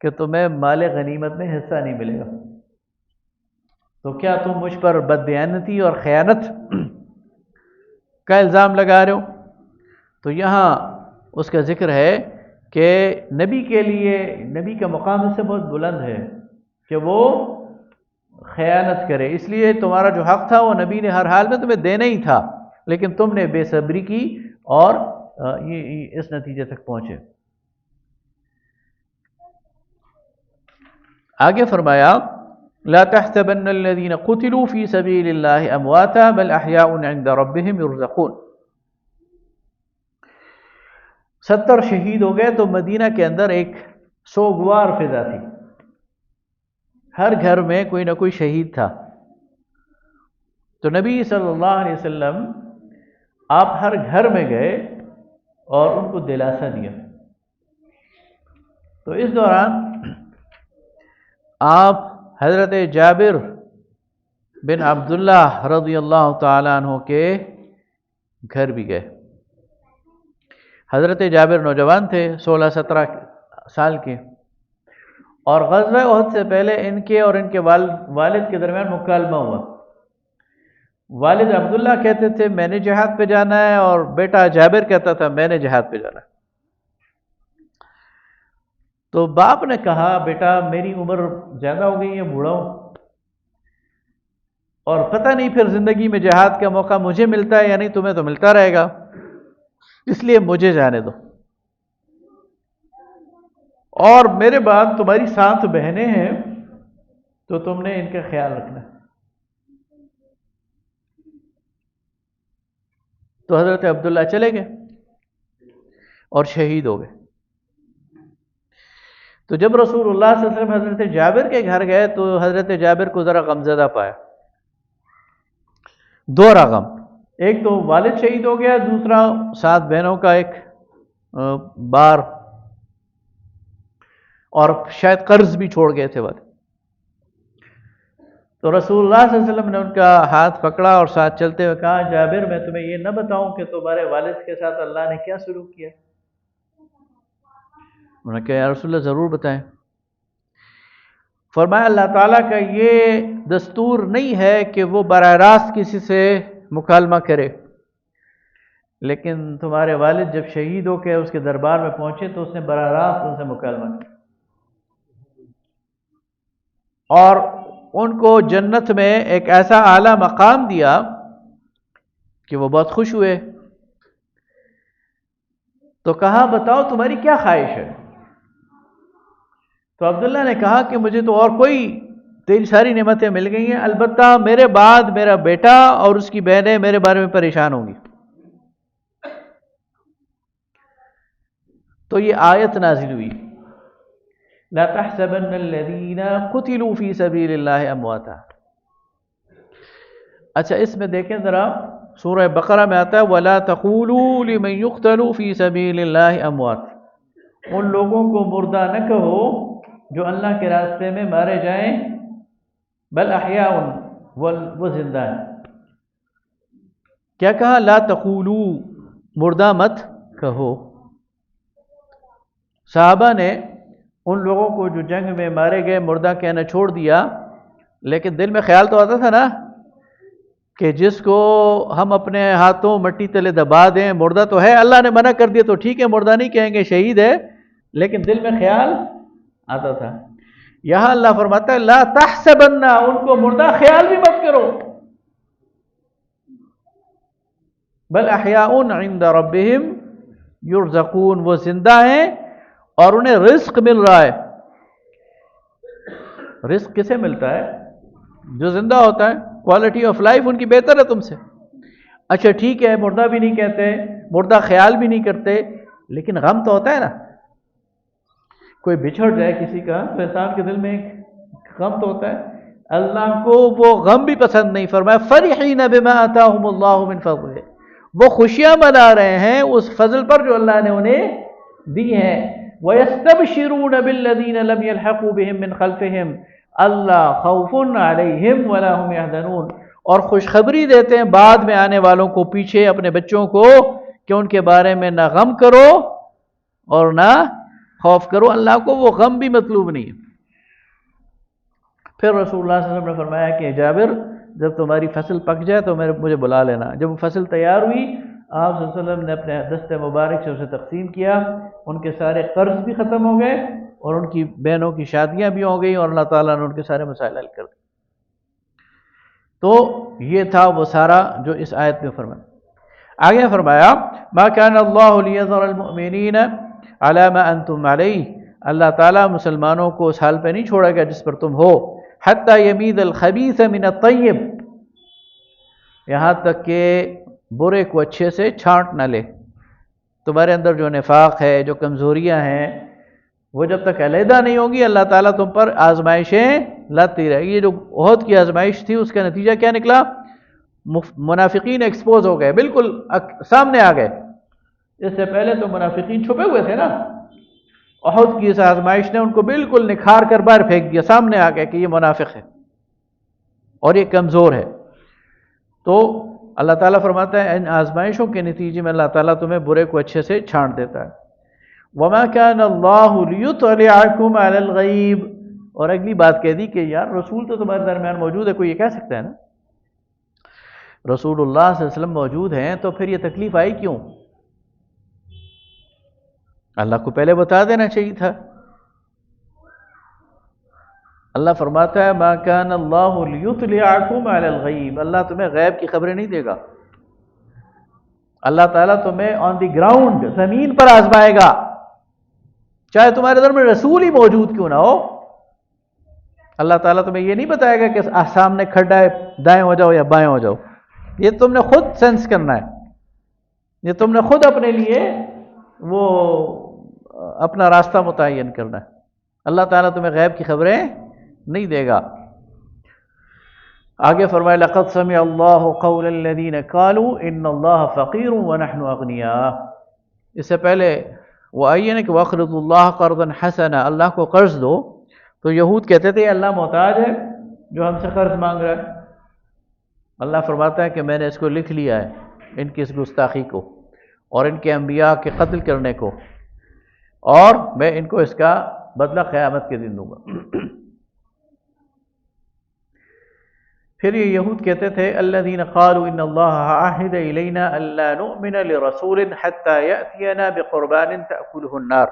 کہ تمہیں مال غنیمت میں حصہ نہیں ملے گا، تو کیا تم مجھ پر بددیانتی اور خیانت کا الزام لگا رہے ہو؟ تو یہاں اس کا ذکر ہے کہ نبی کے لیے، نبی کا مقام اس سے بہت بلند ہے کہ وہ خیانت کرے، اس لیے تمہارا جو حق تھا وہ نبی نے ہر حال میں تمہیں دینا ہی تھا، لیکن تم نے بے صبری کی اور اس نتیجے تک پہنچے۔ آگے فرمایا لا تحسبن الذين قتلوا في سبيل الله امواتا بل احياء عند ربهم يرزقون، 70 شہید ہو گئے تو مدینہ کے اندر ایک سوگوار فضا تھی، ہر گھر میں کوئی نہ کوئی شہید تھا. تو نبی صلی اللہ علیہ وسلم آپ ہر گھر میں گئے اور ان کو دلاسا دیا. تو اس دوران آپ حضرت جابر بن عبداللہ رضی اللہ تعالیٰ عنہ کے گھر بھی گئے. حضرت جابر نوجوان تھے، 16-17 سال کے، اور غزوہ احد سے پہلے ان کے اور ان کے والد کے درمیان مکالمہ ہوا. والد عبداللہ کہتے تھے میں نے جہاد پہ جانا ہے، اور بیٹا جابر کہتا تھا میں نے جہاد پہ جانا ہے. تو باپ نے کہا بیٹا میری عمر زیادہ ہو گئی ہے، بوڑھا ہوں، اور پتہ نہیں پھر زندگی میں جہاد کا موقع مجھے ملتا ہے یا نہیں، تمہیں تو ملتا رہے گا، اس لیے مجھے جانے دو. اور میرے بعد تمہاری 7 بہنیں ہیں تو تم نے ان کا خیال رکھنا ہے. تو حضرت عبداللہ چلے گئے اور شہید ہو گئے. تو جب رسول اللہ صلی اللہ علیہ وسلم حضرت جابر کے گھر گئے تو حضرت جابر کو ذرا غمزدہ پایا. 2 غم، ایک تو والد شہید ہو گیا، دوسرا 7 بہنوں کا ایک بار، اور شاید قرض بھی چھوڑ گئے تھے والد. تو رسول اللہ صلی اللہ علیہ وسلم نے ان کا ہاتھ پکڑا اور ساتھ چلتے ہوئے کہا جابر میں تمہیں یہ نہ بتاؤں کہ تمہارے والد کے ساتھ اللہ نے کیا سلوک کیا؟ انہوں نے کہا یا رسول اللہ ضرور بتائیں. فرمایا اللہ تعالیٰ کا یہ دستور نہیں ہے کہ وہ براہ راست کسی سے مکالمہ کرے، لیکن تمہارے والد جب شہید ہو کے اس کے دربار میں پہنچے تو اس نے براہ راست ان سے مکالمہ کیا، اور ان کو جنت میں ایک ایسا اعلیٰ مقام دیا کہ وہ بہت خوش ہوئے. تو کہا بتاؤ تمہاری کیا خواہش ہے؟ تو عبداللہ نے کہا کہ مجھے تو اور کوئی تیری ساری نعمتیں مل گئی ہیں، البتہ میرے بعد میرا بیٹا اور اس کی بہنیں میرے بارے میں پریشان ہوں گی. تو یہ آیت نازل ہوئی لا تحسبن الذين قتلوا في سبيل الله امواتا. اچھا اس میں دیکھیں ذرا، سورہ بقرہ میں آتا ہے ولا تقولوا لمن يقتل في سبيل الله اموات. ان لوگوں کو مردہ نہ کہو جو اللہ کے راستے میں مارے جائیں، بل احیاء، وہ زندہ ہیں. کیا کہا؟ لا تقولوا، مردہ مت کہو. صحابہ نے ان لوگوں کو جو جنگ میں مارے گئے مردہ کہنا چھوڑ دیا، لیکن دل میں خیال تو آتا تھا نا کہ جس کو ہم اپنے ہاتھوں مٹی تلے دبا دیں مردہ تو ہے، اللہ نے منع کر دیا تو ٹھیک ہے مردہ نہیں کہیں گے شہید ہے، لیکن دل میں خیال آتا تھا. یہاں اللہ فرماتا ہے لا تحسبن، ان کو مردہ خیال بھی مت کرو، بل احیاء عند ربهم یرزقون، وہ زندہ ہیں اور انہیں رزق مل رہا ہے. رزق کسے ملتا ہے؟ جو زندہ ہوتا ہے. کوالٹی آف لائف ان کی بہتر ہے تم سے. اچھا ٹھیک ہے مردہ بھی نہیں کہتے، مردہ خیال بھی نہیں کرتے، لیکن غم تو ہوتا ہے نا. کوئی بچھڑ جائے کسی کا تو انسان کے دل میں ایک غم تو ہوتا ہے. اللہ کو وہ غم بھی پسند نہیں. فرمایا فرحین بما آتاہم اللہ من فضلہ، وہ خوشیاں منا رہے ہیں اس فضل پر جو اللہ نے انہیں دی ہیں. وَيَسْتَبْشِرُونَ بِالَّذِينَ لَمْ يَلْحَقُوا بِهِمْ مِنْ خَلْفِهِمْ أَلَّا خَوْفٌ عَلَيْهِمْ وَلَا هُمْ يَحْزَنُونَ، اور خوشخبری دیتے ہیں بعد میں آنے والوں کو، پیچھے اپنے بچوں کو، کہ ان کے بارے میں نہ غم کرو اور نہ خوف کرو. اللہ کو وہ غم بھی مطلوب نہیں ہے. پھر رسول اللہ صلی اللہ علیہ وسلم نے فرمایا کہ جابر جب تمہاری فصل پک جائے تو مجھے بلا لینا. جب وہ فصل تیار ہوئی آپ صلی اللہ علیہ وسلم نے اپنے دست مبارک سے اسے تقسیم کیا. ان کے سارے قرض بھی ختم ہو گئے اور ان کی بہنوں کی شادیاں بھی ہو گئی اور اللہ تعالیٰ نے ان کے سارے مسائل حل کر دیے. تو یہ تھا وہ سارا جو اس آیت میں فرمایا. آگے فرمایا ما كان الله ليذر المؤمنين على ما انتم عليه، اللہ تعالیٰ مسلمانوں کو اس حال پہ نہیں چھوڑے گا جس پر تم ہو، حتى يميز الخبيث من الطيب، یہاں تک کہ برے کو اچھے سے چھانٹ نہ لے. تمہارے اندر جو نفاق ہے، جو کمزوریاں ہیں، وہ جب تک علیحدہ نہیں ہوں گی اللہ تعالیٰ تم پر آزمائشیں لاتی رہے. یہ جو احد کی آزمائش تھی اس کا نتیجہ کیا نکلا؟ منافقین ایکسپوز ہو گئے، بالکل سامنے آ گئے. اس سے پہلے تو منافقین چھپے ہوئے تھے نا. احد کی اس آزمائش نے ان کو بالکل نکھار کر باہر پھینک دیا، سامنے آ گیا کہ یہ منافق ہے اور یہ کمزور ہے. تو اللہ تعالیٰ فرماتا ہے ان آزمائشوں کے نتیجے میں اللہ تعالیٰ تمہیں برے کو اچھے سے چھانٹ دیتا ہے. وَمَا كَانَ اللَّهُ لِيُطْلِعَكُمْ عَلَى الْغَيْبِ. اور اگلی بات کہہ دی کہ یار رسول تو تمہارے درمیان موجود ہے، کوئی یہ کہہ سکتا ہے نا رسول اللہ صلی اللہ علیہ وسلم موجود ہیں تو پھر یہ تکلیف آئی کیوں؟ اللہ کو پہلے بتا دینا چاہیے تھا. اللہ فرماتا ہے ما کان اللہ لیطلعکم علی الغیب، اللہ تمہیں غیب کی خبریں نہیں دے گا. اللہ تعالیٰ تمہیں آن دی گراؤنڈ، زمین پر آزمائے گا، چاہے تمہارے درمیان رسول ہی موجود کیوں نہ ہو. اللہ تعالیٰ تمہیں یہ نہیں بتائے گا کہ سامنے کھڈا ہے دائیں ہو جاؤ یا بائیں ہو جاؤ. یہ تم نے خود سینس کرنا ہے، یہ تم نے خود اپنے لیے وہ اپنا راستہ متعین کرنا ہے. اللہ تعالیٰ تمہیں غیب کی خبریں نہیں دے گا. آگے فرمایا لقد سمع اللہ قول الذین قالوا ان اللہ فقیر ونحن اغنیاء. اس سے پہلے وہ آئی ہے نا کہ وَأَقْرِضُوا اللَّهَ قَرْضًا حَسَنًا، اللہ کو قرض دو. تو یہود کہتے تھے اللہ محتاج ہے جو ہم سے قرض مانگ رہا ہے. اللہ فرماتا ہے کہ میں نے اس کو لکھ لیا ہے، ان کی اس گستاخی کو اور ان کے انبیاء کے قتل کرنے کو، اور میں ان کو اس کا بدلہ قیامت کے دن دوں گا. پھر یہ یہود کہتے تھے الذین قالوا ان اللہ عہد الینا الا نؤمن لرسول حتی یأتینا بقربان تأکلہ النار.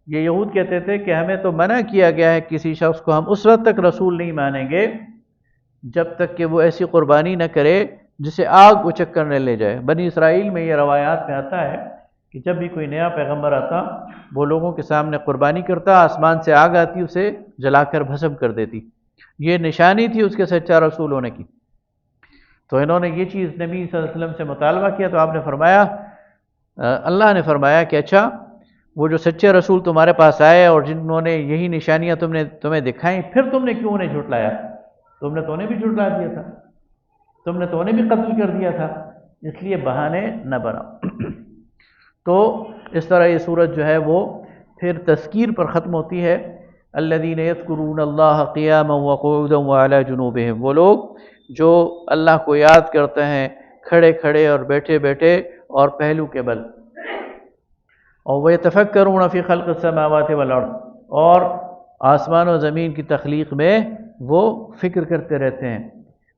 یہ یہود کہتے تھے کہ ہمیں تو منع کیا گیا ہے کسی شخص کو، ہم اس وقت تک رسول نہیں مانیں گے جب تک کہ وہ ایسی قربانی نہ کرے جسے آگ اچک کرنے لے جائے. بنی اسرائیل میں یہ روایات میں آتا ہے کہ جب بھی کوئی نیا پیغمبر آتا وہ لوگوں کے سامنے قربانی کرتا، آسمان سے آگ آتی اسے جلا کر بھسم کر دیتی. یہ نشانی تھی اس کے سچا رسول ہونے کی. تو انہوں نے یہ چیز نبی صلی اللہ علیہ وسلم سے مطالبہ کیا تو آپ نے فرمایا، اللہ نے فرمایا کہ اچھا وہ جو سچے رسول تمہارے پاس آئے اور جنہوں نے یہی نشانیاں تمہیں دکھائیں، پھر تم نے کیوں انہیں جھٹلایا؟ تم نے تو انہیں بھی جھٹلا دیا تھا، تم نے تو انہیں بھی قتل کر دیا تھا، اس لیے بہانے نہ بناؤ. تو اس طرح یہ سورت جو ہے وہ پھر تذکیر پر ختم ہوتی ہے. الذین یذکرون اللہ قیاما وقعودا وعلی جنوبہم، وہ لوگ جو اللہ کو یاد کرتے ہیں کھڑے کھڑے اور بیٹھے بیٹھے اور پہلو کے بل. اور وَيَتَفَكَّرُونَ فِي خَلْقِ السَّمَاوَاتِ وَالْأَرْضِ، اور آسمان و زمین کی تخلیق میں وہ فکر کرتے رہتے ہیں.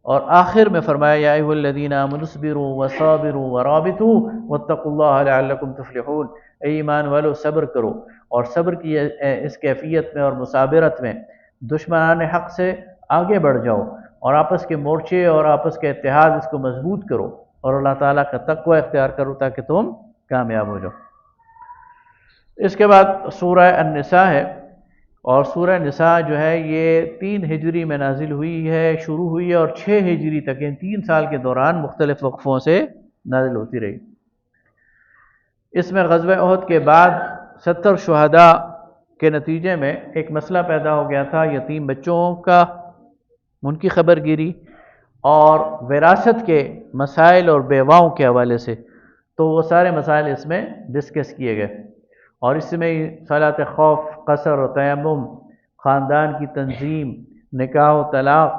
اور آخر میں فرمایا یا ایھا الذین آمنوا اصبروا وصابروا ورابطوا واتقوا اللہ لعلکم تفلحون. اے ایمان والو صبر کرو، اور صبر کی اس کیفیت میں اور مصابرت میں دشمنان حق سے آگے بڑھ جاؤ، اور آپس کے مورچے اور آپس کے اتحاد اس کو مضبوط کرو، اور اللہ تعالیٰ کا تقوی اختیار کرو تاکہ تم کامیاب ہو جاؤ. اس کے بعد سورہ النساء ہے، اور سورہ نساء جو ہے یہ 3 ہجری میں نازل ہوئی ہے، شروع ہوئی ہے اور 6 ہجری تک، ان 3 سال کے دوران مختلف وقفوں سے نازل ہوتی رہی. اس میں غزوہ احد کے بعد 70 شہداء کے نتیجے میں ایک مسئلہ پیدا ہو گیا تھا یتیم بچوں کا، ان کی خبر گیری اور وراثت کے مسائل اور بیواؤں کے حوالے سے. تو وہ سارے مسائل اس میں ڈسکس کیے گئے، اور اس میں صلاۃ خوف، قصر و تیمم، خاندان کی تنظیم، نکاح و طلاق،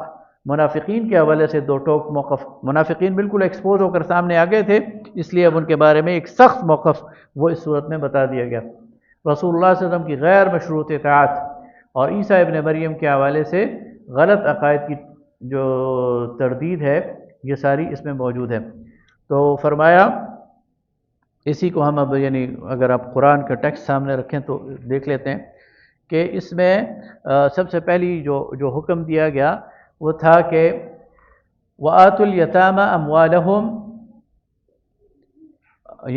منافقین کے حوالے سے 2 ٹوک موقف. منافقین بالکل ایکسپوز ہو کر سامنے آ گئے تھے، اس لیے اب ان کے بارے میں ایک سخت موقف وہ اس صورت میں بتا دیا گیا. رسول اللہ صلی اللہ علیہ وسلم کی غیر مشروط اطاعت اور عیسیٰ ابن مریم کے حوالے سے غلط عقائد کی جو تردید ہے یہ ساری اس میں موجود ہے. تو فرمایا، اسی کو ہم اب یعنی اگر آپ قرآن کا ٹیکسٹ سامنے رکھیں تو دیکھ لیتے ہیں کہ اس میں سب سے پہلی جو حکم دیا گیا وہ تھا کہ وَآتُوا الْيَتَامَ أَمْوَالَهُمْ،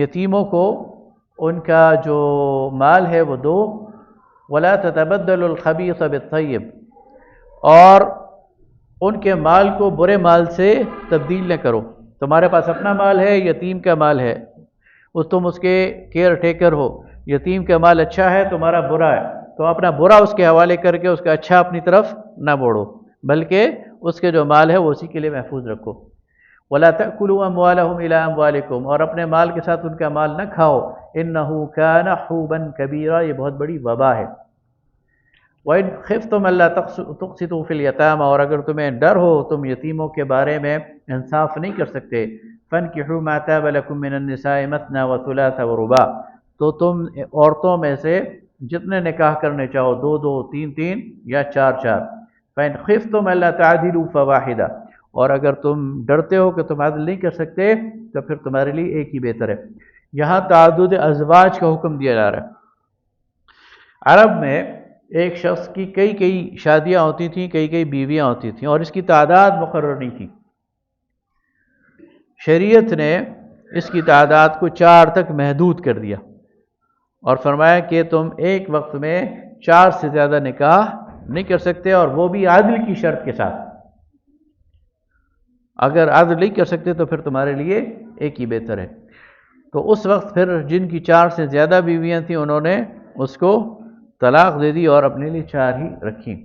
یتیموں کو ان کا جو مال ہے وہ دو. وَلَا تَتَبَدَّلُوا الْخَبِيثَ بِالطَّيِّبِ، اور ان کے مال کو برے مال سے تبدیل نہ کرو. تمہارے پاس اپنا مال ہے، یتیم کا مال ہے، تم اس کے کیئر ٹیکر ہو، یتیم کا مال اچھا ہے تمہارا برا ہے، تو اپنا برا اس کے حوالے کر کے اس کا اچھا اپنی طرف نہ موڑو، بلکہ اس کے جو مال ہے وہ اسی کے لیے محفوظ رکھو۔ وَلَا تَأْكُلُوا أَمْوَالَهُمْ إِلَىٰ أَمْوَالِكُمْ، اور اپنے مال کے ساتھ ان کا مال نہ کھاؤ، إِنَّهُ كَانَ حُوبًا كَبِيرًا، یہ بہت بڑی وبا ہے۔ وَإِنْ خِفْتُمْ أَلَّا تُقْسِطُوا فِي الْيَتَامَىٰ، اور اگر تمہیں ڈر ہو تم یتیموں کے بارے میں انصاف نہیں کر سکتے، فَانْكِحُوا مَا طَابَ لَكُم مِّنَ النِّسَاءِ مَثْنَىٰ وَثُلَاثَ وَرُبَاعَ، تو تم عورتوں میں سے جتنے نکاح کرنے چاہو، دو دو، تین تین یا چار چار۔ فَإِنْ خِفْتُمْ أَلَّا تَعْدِلُوا فَوَاحِدَةً، اور اگر تم ڈرتے ہو کہ تم عدل نہیں کر سکتے تو پھر تمہارے لیے ایک ہی بہتر ہے۔ یہاں تعدد ازواج کا حکم دیا جا رہا ہے۔ عرب میں ایک شخص کی کئی کئی شادیاں ہوتی تھیں، کئی کئی بیویاں ہوتی تھیں، اور اس کی تعداد مقرر نہیں تھی۔ شریعت نے اس کی تعداد کو 4 تک محدود کر دیا اور فرمایا کہ تم ایک وقت میں 4 سے زیادہ نکاح نہیں کر سکتے، اور وہ بھی عدل کی شرط کے ساتھ۔ اگر عدل نہیں کر سکتے تو پھر تمہارے لیے ایک ہی بہتر ہے۔ تو اس وقت پھر جن کی 4 سے زیادہ بیویاں تھیں انہوں نے اس کو طلاق دے دی اور اپنے لیے 4 ہی رکھیں۔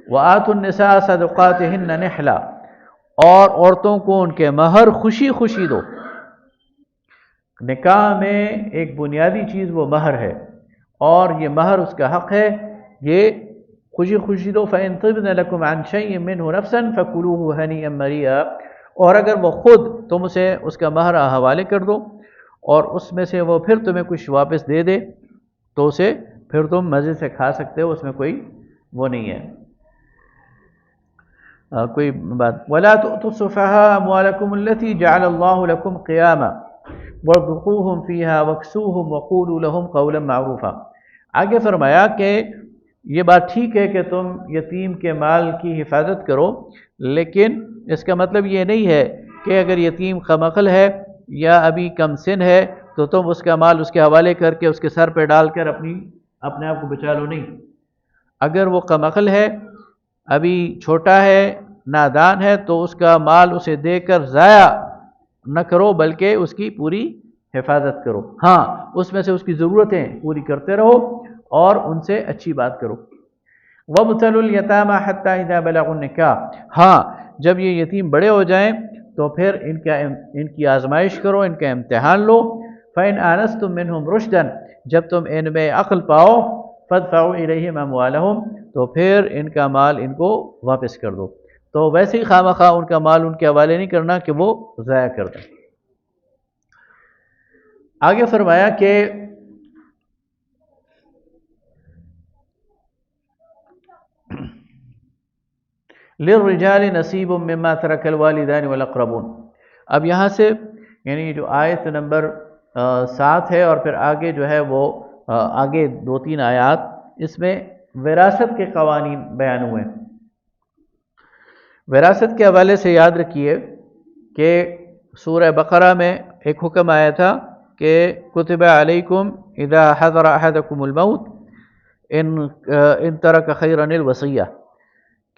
وَآتُوا النِّسَاءَ صَدُقَاتِهِنَّ نِحْلًا، اور عورتوں کو ان کے مہر خوشی خوشی دو۔ نکاح میں ایک بنیادی چیز وہ مہر ہے، اور یہ مہر اس کا حق ہے، یہ خوشی خوشی دو۔ فَإِن طِبْنَ لَكُمْ عَنْ شَيْءٍ مِّنْهُ نَفْسًا فَكُلُوهُ هَنِيئًا مَرِيئًا، اور اگر وہ خود تم اسے اس کا مہر حوالے کر دو اور اس میں سے وہ پھر تمہیں کچھ واپس دے دے تو اسے پھر تم مزے سے کھا سکتے ہو، اس میں کوئی وہ نہیں ہے، کوئی بات۔ وَلَا تُؤْتُوا السُّفَهَاءَ أَمْوَالَكُمُ الَّتِي جَعَلَ اللَّهُ لَكُمْ قِيَامًا وَارْزُقُوهُمْ فِيهَا وَاكْسُوهُمْ وَقُولُوا لَهُمْ قَوْلًا مَّعْرُوفًا۔ آگے فرمایا کہ یہ بات ٹھیک ہے کہ تم یتیم کے مال کی حفاظت کرو، لیکن اس کا مطلب یہ نہیں ہے کہ اگر یتیم کم عقل ہے یا ابھی کم سن ہے تو تم اس کا مال اس کے حوالے کر کے اس کے سر پہ ڈال کر اپنے آپ کو بچا لو، نہیں۔ اگر وہ کم عقل ہے، ابھی چھوٹا ہے، نادان ہے، تو اس کا مال اسے دے کر ضائع نہ کرو بلکہ اس کی پوری حفاظت کرو۔ ہاں، اس میں سے اس کی ضرورتیں پوری کرتے رہو اور ان سے اچھی بات کرو۔ وَابْتَلُوا الْيَتَامَىٰ حَتَّىٰ إِذَا بَلَغُوا النِّكَاحَ، ہاں جب یہ یتیم بڑے ہو جائیں تو پھر ان کی آزمائش کرو، ان کا امتحان لو۔ فَإِنْ آنَسْتُم مِّنْهُمْ رُشْدًا، جب تم ان میں عقل پاؤ، فَادْفَعُوا إِلَيْهِمْ أَمْوَالَهُمْ، تو پھر ان کا مال ان کو واپس کر دو۔ تو ویسے ہی خواہ ان کا مال ان کے حوالے نہیں کرنا کہ وہ ضائع کر دیں۔ آگے فرمایا کہ لِلرِّجَالِ نَصِيبٌ مِّمَّا تَرَكَ الْوَالِدَانِ وَالْأَقْرَبُونَ، اب یہاں سے یعنی جو آیت نمبر 7 ہے اور پھر آگے جو ہے وہ آگے 2-3 آیات، اس میں وراثت کے قوانین بیان ہوئے۔ وراثت کے حوالے سے یاد رکھیے کہ سورہ بقرہ میں ایک حکم آیا تھا کہ کتب علیکم اذا حضر احدکم الموت ان ترک خیرا الوصیہ،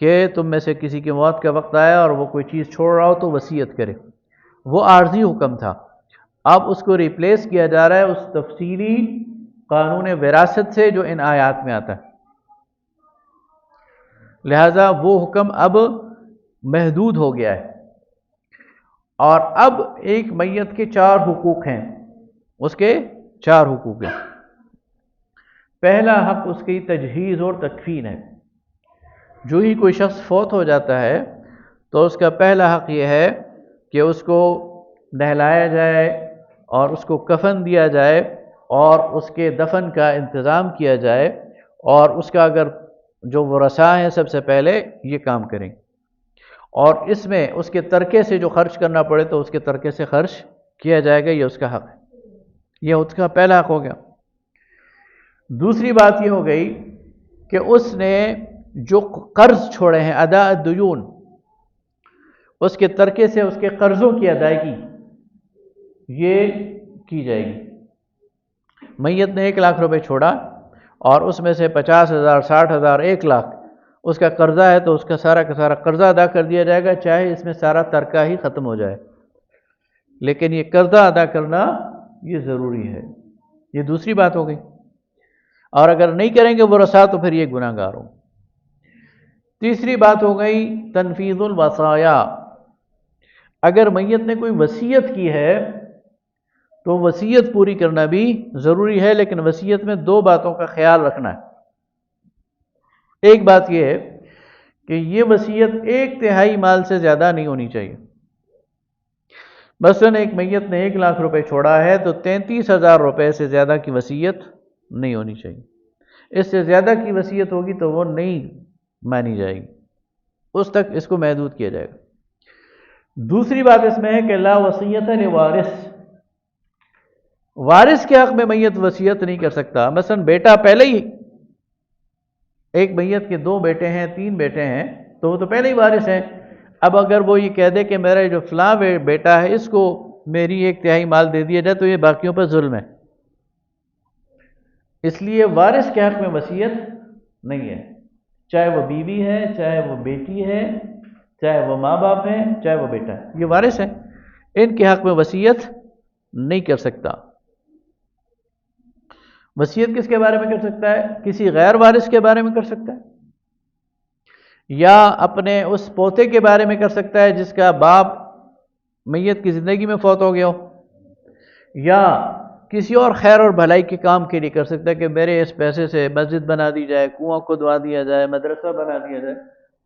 کہ تم میں سے کسی کی موت کا وقت آیا اور وہ کوئی چیز چھوڑ رہا ہو تو وصیت کرے۔ وہ عارضی حکم تھا، اب اس کو ریپلیس کیا جا رہا ہے اس تفصیلی قانون وراثت سے جو ان آیات میں آتا ہے، لہذا وہ حکم اب محدود ہو گیا ہے، اور اب ایک میت کے 4 حقوق ہیں، اس کے 4 حقوق ہیں۔ پہلا حق اس کی تجہیز اور تکفین ہے۔ جو ہی کوئی شخص فوت ہو جاتا ہے تو اس کا پہلا حق یہ ہے کہ اس کو نہلایا جائے اور اس کو کفن دیا جائے اور اس کے دفن کا انتظام کیا جائے، اور اس کا اگر جو ورثاء ہیں سب سے پہلے یہ کام کریں، اور اس میں اس کے ترکے سے جو خرچ کرنا پڑے تو اس کے ترکے سے خرچ کیا جائے گا، یہ اس کا حق ہے، یہ اس کا پہلا حق ہو گیا۔ دوسری بات یہ ہو گئی کہ اس نے جو قرض چھوڑے ہیں، ادا الدیون، اس کے ترکے سے اس کے قرضوں کی ادائیگی یہ کی جائے گی۔ میت نے 1 لاکھ روپے چھوڑا اور اس میں سے 50,000 60,000 1 لاکھ اس کا قرضہ ہے تو اس کا سارا کا سارا قرضہ ادا کر دیا جائے گا، چاہے اس میں سارا ترکہ ہی ختم ہو جائے، لیکن یہ قرضہ ادا کرنا یہ ضروری ہے۔ یہ دوسری بات ہو گئی۔ اور اگر نہیں کریں گے ورثاء تو پھر یہ گناہ گار ہوں۔ تیسری بات ہو گئی تنفیذ الوصایا، اگر میت نے کوئی وصیت کی ہے تو وصیت پوری کرنا بھی ضروری ہے، لیکن وصیت میں دو باتوں کا خیال رکھنا ہے۔ ایک بات یہ ہے کہ یہ وصیت 1/3 مال سے زیادہ نہیں ہونی چاہیے۔ مثلا ایک میت نے 1 لاکھ روپے چھوڑا ہے تو 33,000 روپے سے زیادہ کی وصیت نہیں ہونی چاہیے۔ اس سے زیادہ کی وصیت ہوگی تو وہ نہیں مانی جائے گی، اس تک اس کو محدود کیا جائے گا۔ دوسری بات اس میں ہے کہ لا وصیت لوارث، وارث کے حق میں میت وصیت نہیں کر سکتا۔ مثلا بیٹا پہلے ہی، ایک میت کے 2 بیٹے ہیں 3 بیٹے ہیں تو وہ تو پہلے ہی وارث ہیں، اب اگر وہ یہ کہہ دے کہ میرا جو فلاں بیٹا ہے اس کو میری 1/3 مال دے دیا جائے تو یہ باقیوں پر ظلم ہے، اس لیے وارث کے حق میں وصیت نہیں ہے، چاہے وہ بیوی ہے، چاہے وہ بیٹی ہے، چاہے وہ ماں باپ ہے، چاہے وہ بیٹا ہے، یہ وارث ہیں، ان کے حق میں وصیت نہیں کر سکتا۔ وصیت کس کے بارے میں کر سکتا ہے؟ کسی غیر وارث کے بارے میں کر سکتا ہے، یا اپنے اس پوتے کے بارے میں کر سکتا ہے جس کا باپ میت کی زندگی میں فوت ہو گیا ہو، یا کسی اور خیر اور بھلائی کے کام کے لیے کر سکتا ہے کہ میرے اس پیسے سے مسجد بنا دی جائے، کنواں کھدوا دیا جائے، مدرسہ بنا دیا جائے،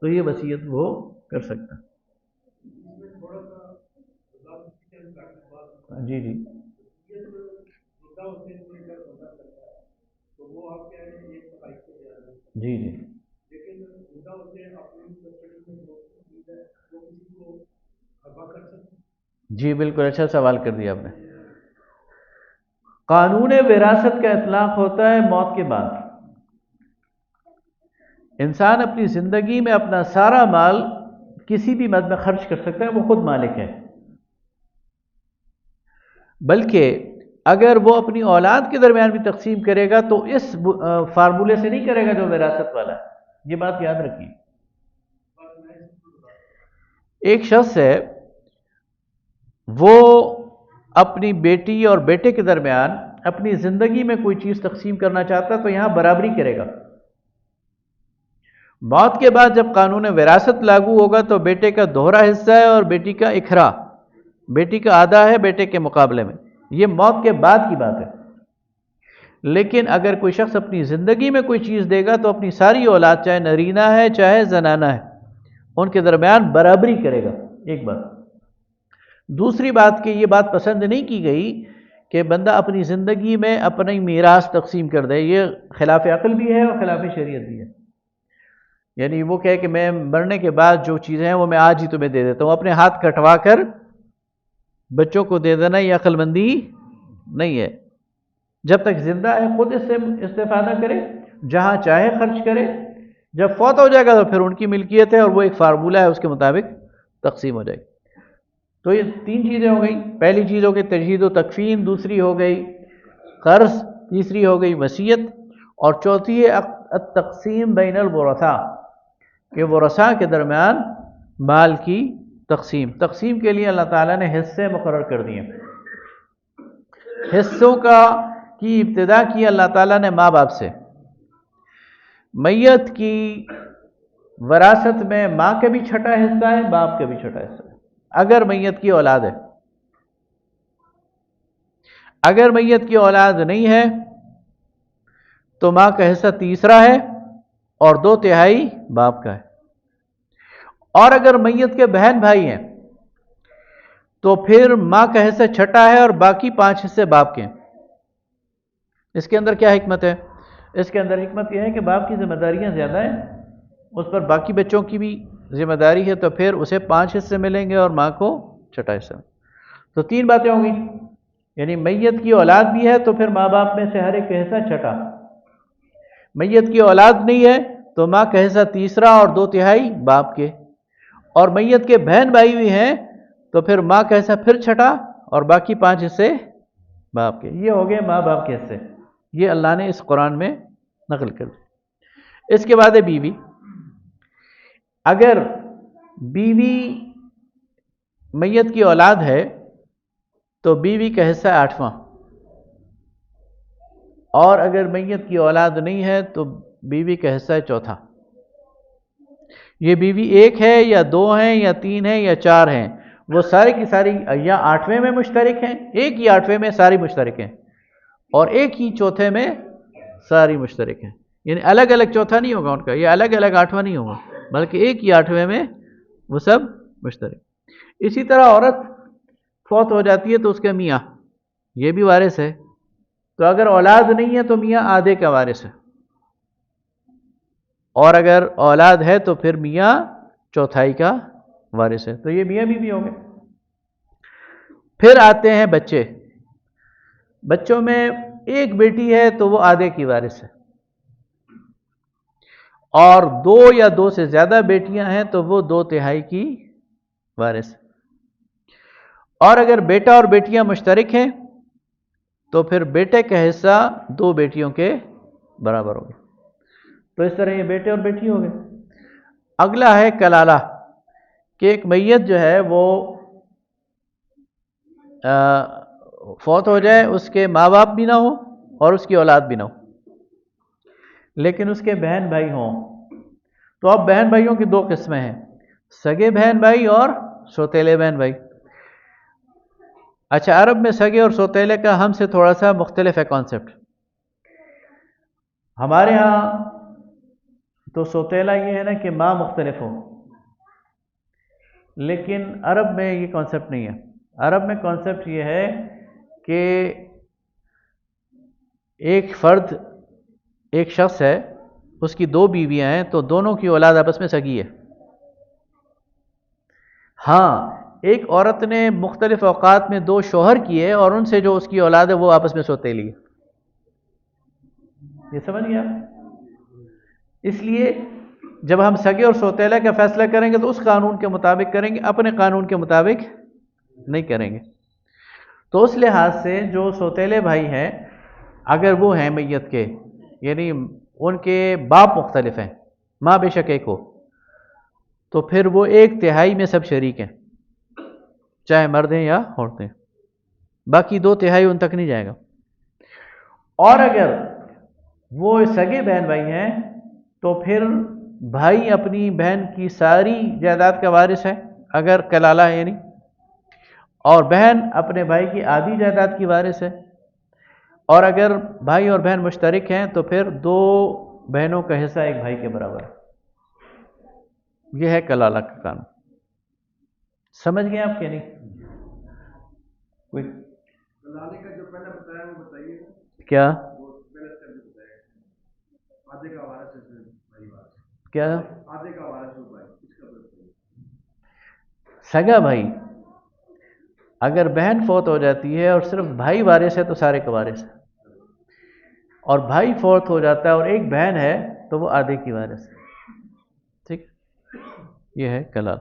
تو یہ وصیت وہ کر سکتا ہے۔ جی جی جی جی جی بالکل اچھا سوال کر دیا آپ نے۔ قانون وراثت کا اطلاق ہوتا ہے موت کے بعد۔ انسان اپنی زندگی میں اپنا سارا مال کسی بھی مد میں خرچ کر سکتا ہے، وہ خود مالک ہے، بلکہ اگر وہ اپنی اولاد کے درمیان بھی تقسیم کرے گا تو اس فارمولے سے نہیں کرے گا جو وراثت والا ہے، یہ بات یاد رکھیے۔ ایک شخص ہے، وہ اپنی بیٹی اور بیٹے کے درمیان اپنی زندگی میں کوئی چیز تقسیم کرنا چاہتا ہے تو یہاں برابری کرے گا۔ موت کے بعد جب قانون وراثت لاگو ہوگا تو بیٹے کا دوہرا حصہ ہے اور بیٹی کا اکھرا، بیٹی کا آدھا ہے بیٹے کے مقابلے میں، یہ موت کے بعد کی بات ہے۔ لیکن اگر کوئی شخص اپنی زندگی میں کوئی چیز دے گا تو اپنی ساری اولاد، چاہے نرینہ ہے چاہے زنانہ ہے، ان کے درمیان برابری کرے گا، ایک بات۔ دوسری بات کہ یہ بات پسند نہیں کی گئی کہ بندہ اپنی زندگی میں اپنی میراث تقسیم کر دے، یہ خلاف عقل بھی ہے اور خلاف شریعت بھی ہے۔ یعنی وہ کہے کہ میں مرنے کے بعد جو چیزیں ہیں وہ میں آج ہی تمہیں دے دیتا ہوں، اپنے ہاتھ کٹوا کر بچوں کو دے دینا، یہ عقل مندی نہیں ہے۔ جب تک زندہ ہے خود اس سے استفادہ کرے، جہاں چاہے خرچ کرے، جب فوت ہو جائے گا تو پھر ان کی ملکیت ہے اور وہ ایک فارمولہ ہے، اس کے مطابق تقسیم ہو جائے گی۔ تو یہ 3 چیزیں ہو گئی، پہلی چیز ہو گئی تجہیز و تکفین، دوسری ہو گئی قرض، تیسری ہو گئی وصیت، اور چوتھی ہے التقسیم بین الورثاء، کہ ورثاء کے درمیان مال کی تقسیم کے لیے اللہ تعالیٰ نے حصے مقرر کر دیے۔ حصوں کی ابتدا کی اللہ تعالیٰ نے ماں باپ سے۔ میت کی وراثت میں ماں کا بھی چھٹا حصہ ہے، باپ کا بھی چھٹا حصہ ہے، اگر میت کی اولاد ہے۔ اگر میت کی اولاد نہیں ہے تو ماں کا حصہ تیسرا ہے اور 2/3 باپ کا ہے۔ اور اگر میت کے بہن بھائی ہیں تو پھر ماں کا حصہ چھٹا ہے اور باقی 5 حصے باپ کے ہیں۔ اس کے اندر کیا حکمت ہے؟ اس کے اندر حکمت یہ ہے کہ باپ کی ذمہ داریاں زیادہ ہیں، اس پر باقی بچوں کی بھی ذمہ داری ہے، تو پھر اسے 5 حصے ملیں گے اور ماں کو چھٹا حصہ۔ تو 3 باتیں ہوں گی، یعنی میت کی اولاد بھی ہے تو پھر ماں باپ میں سے ہر ایک کا حصہ چھٹا، میت کی اولاد نہیں ہے تو ماں کا حصہ تیسرا اور 2/3 باپ کے، اور میت کے بہن بھائی بھی ہیں تو پھر ماں کا حصہ پھر چھٹا اور باقی 5 حصے باپ کے۔ یہ ہو گئے ماں باپ کے حصے، یہ اللہ نے اس قرآن میں نقل کر دی۔ اس کے بعد ہے بیوی۔ اگر بیوی میت کی اولاد ہے تو بیوی کا حصہ 8واں، اور اگر میت کی اولاد نہیں ہے تو بیوی کا حصہ ہے چوتھا. یہ بیوی ایک ہے یا دو ہیں یا تین ہیں یا چار ہیں، وہ ساری کی ساری یا آٹھویں میں مشترک ہیں، ایک ہی آٹھویں میں ساری مشترک ہیں، اور ایک ہی چوتھے میں ساری مشترک ہیں. یعنی الگ الگ چوتھا نہیں ہوگا ان کا، یہ الگ الگ آٹھواں نہیں ہوگا، بلکہ ایک ہی آٹھویں میں وہ سب مشترک. اسی طرح عورت فوت ہو جاتی ہے تو اس کا میاں یہ بھی وارث ہے. تو اگر اولاد نہیں ہے تو میاں آدھے کا وارث ہے، اور اگر اولاد ہے تو پھر میاں چوتھائی کا وارث ہے. تو یہ میاں بھی ہو گئے. پھر آتے ہیں بچے. بچوں میں ایک بیٹی ہے تو وہ آدھے کی وارث ہے، اور دو یا دو سے زیادہ بیٹیاں ہیں تو وہ دو تہائی کی وارث. اور اگر بیٹا اور بیٹیاں مشترک ہیں تو پھر بیٹے کا حصہ دو بیٹیوں کے برابر ہوگا. تو اس طرح یہ بیٹے اور بیٹی ہو گئے. اگلا ہے کلالہ، کہ ایک میت جو ہے وہ فوت ہو جائے، اس کے ماں باپ بھی نہ ہو اور اس کی اولاد بھی نہ ہو، لیکن اس کے بہن بھائی ہوں. تو اب بہن بھائیوں کی دو قسمیں ہیں، سگے بہن بھائی اور سوتیلے بہن بھائی. اچھا، عرب میں سگے اور سوتیلے کا ہم سے تھوڑا سا مختلف ہے کانسیپٹ. ہمارے ہاں تو سوتیلا یہ ہے نا کہ ماں مختلف ہو، لیکن عرب میں یہ کانسیپٹ نہیں ہے. عرب میں کانسیپٹ یہ ہے کہ ایک فرد، ایک شخص ہے، اس کی دو بیویاں ہیں تو دونوں کی اولاد آپس میں سگی ہے. ہاں، ایک عورت نے مختلف اوقات میں دو شوہر کیے اور ان سے جو اس کی اولاد ہے وہ آپس میں سوتیلی ہے. یہ سمجھ گیا؟ اس لیے جب ہم سگے اور سوتیلے کا فیصلہ کریں گے تو اس قانون کے مطابق کریں گے، اپنے قانون کے مطابق نہیں کریں گے. تو اس لحاظ سے جو سوتیلے بھائی ہیں، اگر وہ ہیں میت کے، یعنی ان کے باپ مختلف ہیں، ماں بے شک ایک ہو، تو پھر وہ ایک تہائی میں سب شریک ہیں، چاہے مرد ہیں یا عورتیں. باقی دو تہائی ان تک نہیں جائے گا. اور اگر وہ سگے بہن بھائی ہیں تو پھر بھائی اپنی بہن کی ساری جائیداد کا وارث ہے اگر کلالہ ہے یعنی، اور بہن اپنے بھائی کی آدھی جائیداد کی وارث ہے. اور اگر بھائی اور بہن مشترک ہیں تو پھر دو بہنوں کا حصہ ایک بھائی کے برابر ہے. یہ ہے کلالہ کا قانون. سمجھ گئے آپ کہ نہیں؟ کوئی کلالے کا جو پہلے بتایا وہ بتائیے. کیا آدھے کا وارث ہے بھائی، کیا آدھے کا وارث ہے بھائی، اس کا سگا بھائی اگر بہن فوت ہو جاتی ہے اور صرف بھائی وارث ہے تو سارے کا وارث ہے، اور بھائی فوت ہو جاتا ہے اور ایک بہن ہے تو وہ آدھے کی وارث ہے. ٹھیک، یہ ہے کلال.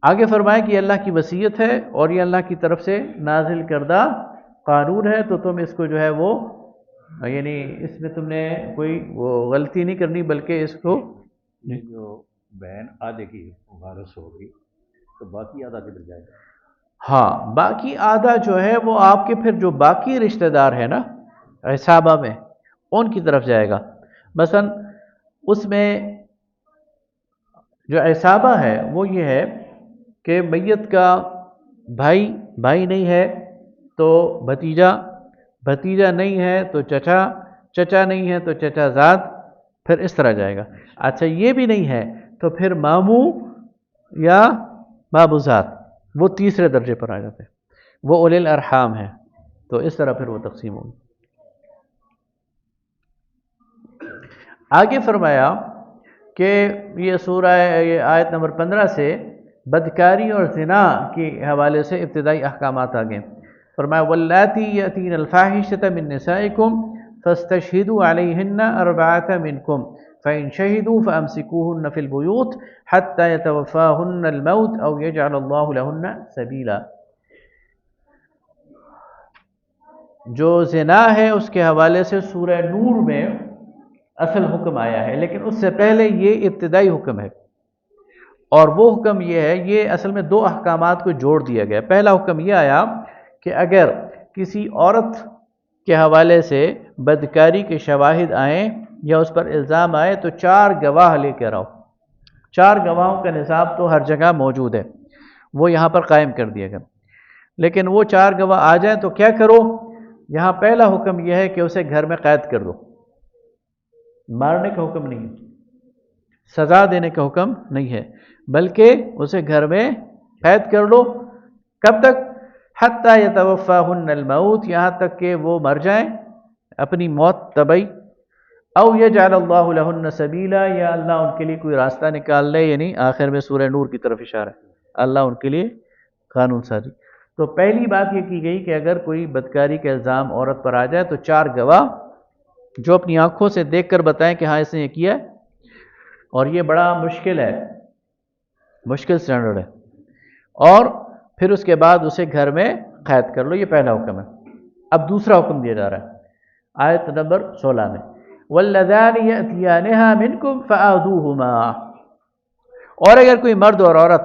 آگے فرمائے کہ یہ اللہ کی وصیت ہے اور یہ اللہ کی طرف سے نازل کردہ قانون ہے، تو تم اس کو جو ہے وہ، یعنی اس میں تم نے کوئی وہ غلطی نہیں کرنی، بلکہ اس کو جو بہن آدھے کی وارث ہوگی تو باقی آدھا کدھر جائے گا؟ ہاں، باقی آدھا جو ہے وہ آپ کے پھر جو باقی رشتہ دار ہیں نا عصابہ میں، ان کی طرف جائے گا. مثلا اس میں جو عصابہ ہے وہ یہ ہے کہ میت کا بھائی نہیں ہے تو بھتیجا، بھتیجا نہیں ہے تو چچا، چچا نہیں ہے تو چچا زاد، پھر اس طرح جائے گا. اچھا، یہ بھی نہیں ہے تو پھر ماموں یا بابوزاد، وہ تیسرے درجے پر آ جاتے ہیں، وہ اولی الارحام ہے. تو اس طرح پھر وہ تقسیم ہوگی. آگے فرمایا کہ یہ سورہ، یہ آیت نمبر 15 سے بدکاری اور زنا کے حوالے سے ابتدائی احکامات آگئے. فرمایا واللاتی یأتین الفاحشۃ من نسائکم فاستشہدوا علیہن اربعۃ منکم فإن شہدوا فأمسکوہن فی البیوت حتی یتوفاہن الموت او یجعل اللہ لہن سبیلا. جو زنا ہے اس کے حوالے سے سورہ نور میں اصل حکم آیا ہے، لیکن اس سے پہلے یہ ابتدائی حکم ہے، اور وہ حکم یہ ہے، یہ اصل میں دو احکامات کو جوڑ دیا گیا. پہلا حکم یہ آیا کہ اگر کسی عورت کے حوالے سے بدکاری کے شواہد آئیں یا اس پر الزام آئے تو 4 گواہ لے کر آؤ۔ 4 گواہوں کا نصاب تو ہر جگہ موجود ہے، وہ یہاں پر قائم کر دیا گیا، لیکن وہ 4 گواہ آ جائیں تو کیا کرو؟ یہاں پہلا حکم یہ ہے کہ اسے گھر میں قید کر دو، مارنے کا حکم نہیں ہے، سزا دینے کا حکم نہیں ہے، بلکہ اسے گھر میں قید کر لو۔ کب تک؟ حتی یتوفاہن الموت، یہاں تک کہ وہ مر جائیں اپنی موت طبعی، او یجعل اللہ لہن سبیلا، یا اللہ ان کے لیے کوئی راستہ نکال لے، یعنی آخر میں سورہ نور کی طرف اشارہ ہے، اللہ ان کے لیے قانون سازی۔ تو پہلی بات یہ کی گئی کہ اگر کوئی بدکاری کا الزام عورت پر آ جائے تو 4 گواہ جو اپنی آنکھوں سے دیکھ کر بتائیں کہ ہاں اس نے یہ کیا ہے، اور یہ بڑا مشکل ہے، مشکل سٹینڈرڈ ہے، اور پھر اس کے بعد اسے گھر میں قید کر لو، یہ پہلا حکم ہے۔ اب دوسرا حکم دیا جا رہا ہے آیت نمبر 16 میں، واللذان یأتیانہا منکم فآذوہما، اور اگر کوئی مرد اور عورت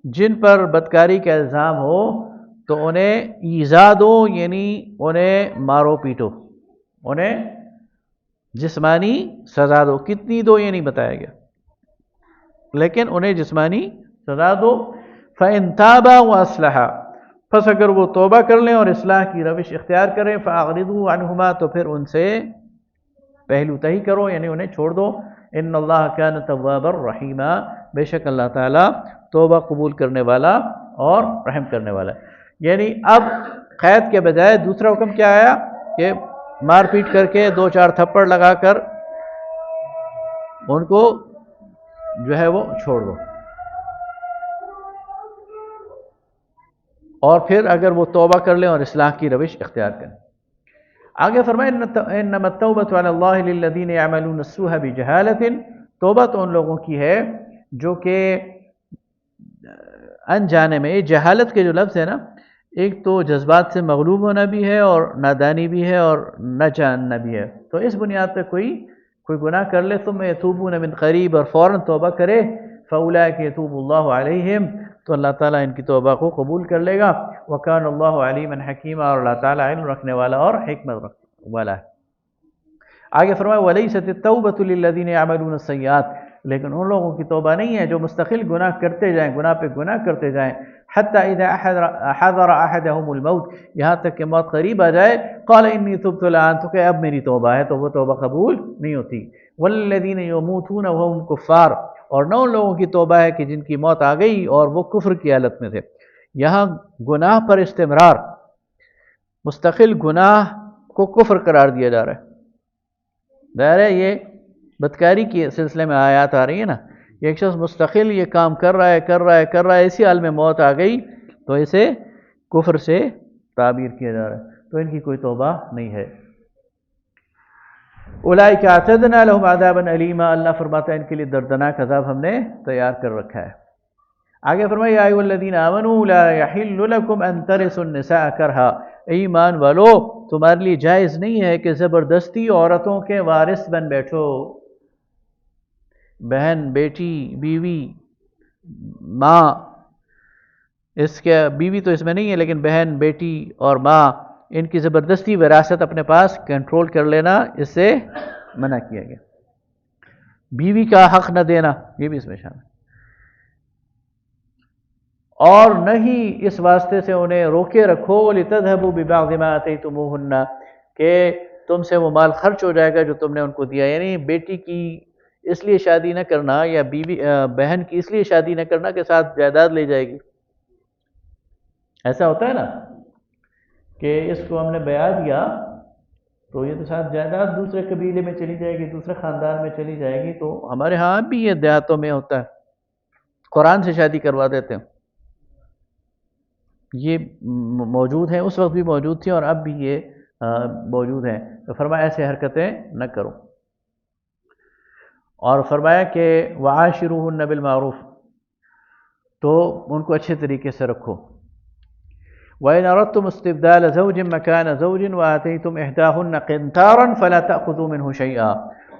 جن پر بدکاری کا الزام ہو تو انہیں ایذا دو، یعنی انہیں مارو پیٹو، انہیں جسمانی سزا دو۔ کتنی دو یہ نہیں بتایا گیا، لیکن انہیں جسمانی سزا دو۔ فَإِن تَابَا وَأَصْلَحَا، پس اگر وہ توبہ کر لیں اور اصلاح کی روش اختیار کریں، فَأَعْرِضُوا عَنْهُمَا، تو پھر ان سے پہلو تہی کرو، یعنی انہیں چھوڑ دو۔ ان اللہ کان توابا رحیما، بے شک اللہ تعالیٰ توبہ قبول کرنے والا اور رحم کرنے والا ہے۔ یعنی اب قید کے بجائے دوسرا حکم کیا آیا کہ مار پیٹ کر کے 2-4 تھپڑ لگا کر ان کو جو ہے وہ چھوڑ دو، اور پھر اگر وہ توبہ کر لیں اور اصلاح کی روش اختیار کریں۔ آگے فرمائے انما التوبۃ علی اللہ للذین یعملون السوء بجہالۃ، توبہ تو ان لوگوں کی ہے جو کہ انجانے میں، یہ جہالت کے جو لفظ ہے نا، ایک تو جذبات سے مغلوب ہونا بھی ہے اور نادانی بھی ہے اور نہ جاننا بھی ہے، تو اس بنیاد پہ کوئی گناہ کر لے ثم یتوبون من قریب، اور فوراً توبہ کرے، فاولئک یتوب اللہ علیہم، تو اللہ تعالیٰ ان کی توبہ کو قبول کر لے گا۔ وکان اللہ علیما حکیما، اور اللہ تعالیٰ علم رکھنے والا اور حکمت والا ہے۔ آگے فرمایا ولیست التوبۃ للذین یعملون السیئات، لیکن ان لوگوں کی توبہ نہیں ہے جو مستقل گناہ کرتے جائیں، گناہ پہ گناہ کرتے جائیں، حتی اذا حضر احدهم الموت، یہاں تک کہ موت قریب آ جائے، قال انی تبت الان، تو کہ اب میری توبہ ہے، تو وہ توبہ قبول نہیں ہوتی۔ والذین یموتون وهم کفار، اور نہ ان لوگوں کی توبہ ہے کہ جن کی موت آ گئی اور وہ کفر کی حالت میں تھے۔ یہاں گناہ پر استمرار، مستقل گناہ کو کفر قرار دیا جا رہا ہے۔ ظاہر ہے یہ بدکاری کے سلسلے میں آیات آ رہی ہے نا، ایک شخص مستقل یہ کام کر رہا ہے، اسی حال میں موت آ گئی تو اسے کفر سے تعبیر کیا جا رہا ہے، تو ان کی کوئی توبہ نہیں ہے۔ اولئک اعتدنا لهم عذابا الیما، اللہ فرماتا ہے ان کے لیے دردناک عذاب ہم نے تیار کر رکھا ہے۔ آگے فرمایا یا ایھا الذین آمنوا لا یحل لکم ان ترثوا النساء کرہا، ایمان والو تمہارے لیے جائز نہیں ہے کہ زبردستی عورتوں کے وارث بن بیٹھو، بہن، بیٹی، بیوی، ماں، اس کے بیوی تو اس میں نہیں ہے لیکن بہن، بیٹی اور ماں، ان کی زبردستی وراثت اپنے پاس کنٹرول کر لینا، اس سے منع کیا گیا۔ بیوی کا حق نہ دینا، یہ بھی اس میں شامل ہے، اور نہ ہی اس واسطے سے انہیں روکے رکھو لِتَذْهَبُوا بِبَعْضِ مَا آتَيْتُمُوهُنَّ، کہ تم سے وہ مال خرچ ہو جائے گا جو تم نے ان کو دیا، یعنی بیٹی کی اس لیے شادی نہ کرنا یا بیوی بہن کی اس لیے شادی نہ کرنا کہ ساتھ جائیداد لے جائے گی۔ ایسا ہوتا ہے نا کہ اس کو ہم نے بیاہ دیا تو یہ تو ساتھ جائیداد دوسرے قبیلے میں چلی جائے گی، دوسرے خاندان میں چلی جائے گی، تو ہمارے ہاں بھی یہ دیہاتوں میں ہوتا ہے، قرآن سے شادی کروا دیتے ہیں، یہ موجود ہیں، اس وقت بھی موجود تھی اور اب بھی یہ موجود ہیں۔ تو فرمایا ایسے حرکتیں نہ کرو، اور فرمایا کہ وعاشروہن بالمعروف، تو ان کو اچھے طریقے سے رکھو۔ وَإِنْ أَرَدْتُمُ اسْتِبْدَالَ زَوْجٍ مَكَانَ زَوْجٍ وَآتَيْتُمْ إِحْدَاهُنَّ قِنْطَارًا فَلَا تَأْخُذُوا مِنْهُ شَيْئًا،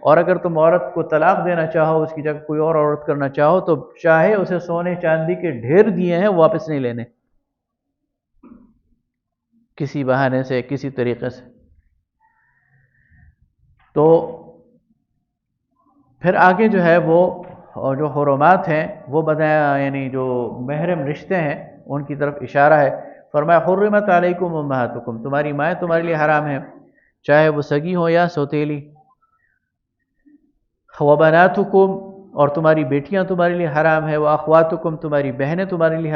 اور اگر تم عورت کو طلاق دینا چاہو، اس کی جگہ کوئی اور عورت کرنا چاہو، تو چاہے اسے سونے چاندی کے ڈھیر دیے ہیں واپس نہیں لینے، کسی بہانے سے، کسی طریقے سے۔ تو پھر آگے جو ہے وہ جو حرمات ہیں وہ بتایا، یعنی جو محرم رشتے ہیں ان کی طرف اشارہ ہے۔ فرمایا حرمت علیکم امہاتکم، تمہاری مائیں تمہارے لیے حرام ہیں، چاہے وہ سگی ہو یا سوتیلی۔ وبناتکم، اور تمہاری بیٹیاں تمہارے لیے حرام ہے، واخواتکم، تمہاری بہنیں تمہارے لیے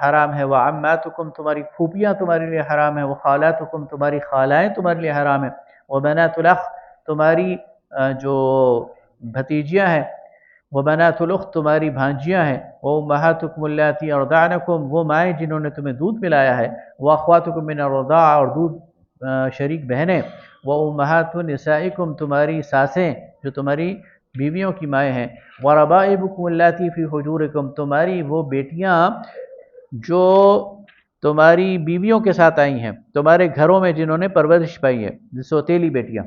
حرام ہے، وعماتکم، تمہاری پھوپھیاں تمہارے لیے حرام ہے، وخالاتکم، تمہاری خالائیں تمہارے لیے حرام ہیں، وبنات الاخ، تمہاری جو بھتیجیاں ہیں، وبنات الاخت، تمہاری بھانجیاں ہیں، وامہاتکم اللاتی ارضعنکم، وہ مائیں جنہوں نے تمہیں دودھ پلایا ہے، واخواتکم من الرضاعہ، اور دودھ شریک بہنیں، وامہات نسائکم، تمہاری ساسیں جو تمہاری بیویوں کی مائیں ہیں، وربائبکم اللاتی فی حجورکم، تمہاری وہ بیٹیاں جو تمہاری بیویوں کے ساتھ آئی ہیں، تمہارے گھروں میں جنہوں نے پرورش پائی ہے، سوتیلی بیٹیاں۔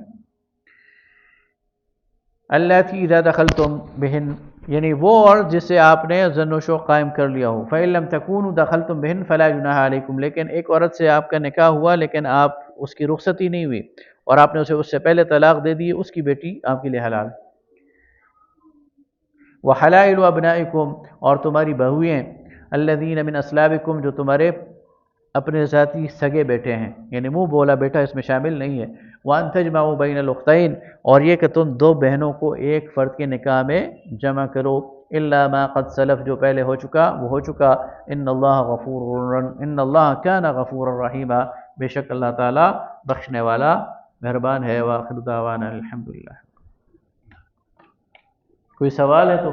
اللاتی اذا دخلتم بہن، یعنی وہ اور جس سے آپ نے ظن و شوق قائم کر لیا ہو۔ فإن لم تکونوا دخلتم بہن فلا جناح علیکم، لیکن ایک عورت سے آپ کا نکاح ہوا لیکن آپ اس کی رخصتی نہیں ہوئی اور آپ نے اسے اس سے پہلے طلاق دے دی، اس کی بیٹی آپ کے لیے حلال ہے۔ وحلائل ابنائکم، اور تمہاری بہویں، الذین من اصلابکم، جو تمہارے اپنے ذاتی سگے بیٹے ہیں، یعنی منہ بولا بیٹا اس میں شامل نہیں ہے۔ وان تجمعوا بین الاختین، اور یہ کہ تم دو بہنوں کو ایک فرد کے نکاح میں جمع کرو، الا ما قد سلف، جو پہلے ہو چکا وہ ہو چکا، ان اللہ کان غفورا رحیما، بے شک اللہ تعالی بخشنے والا مہربان ہے۔ وآخر دعوانا الحمدللہ۔ کوئی سوال ہے تو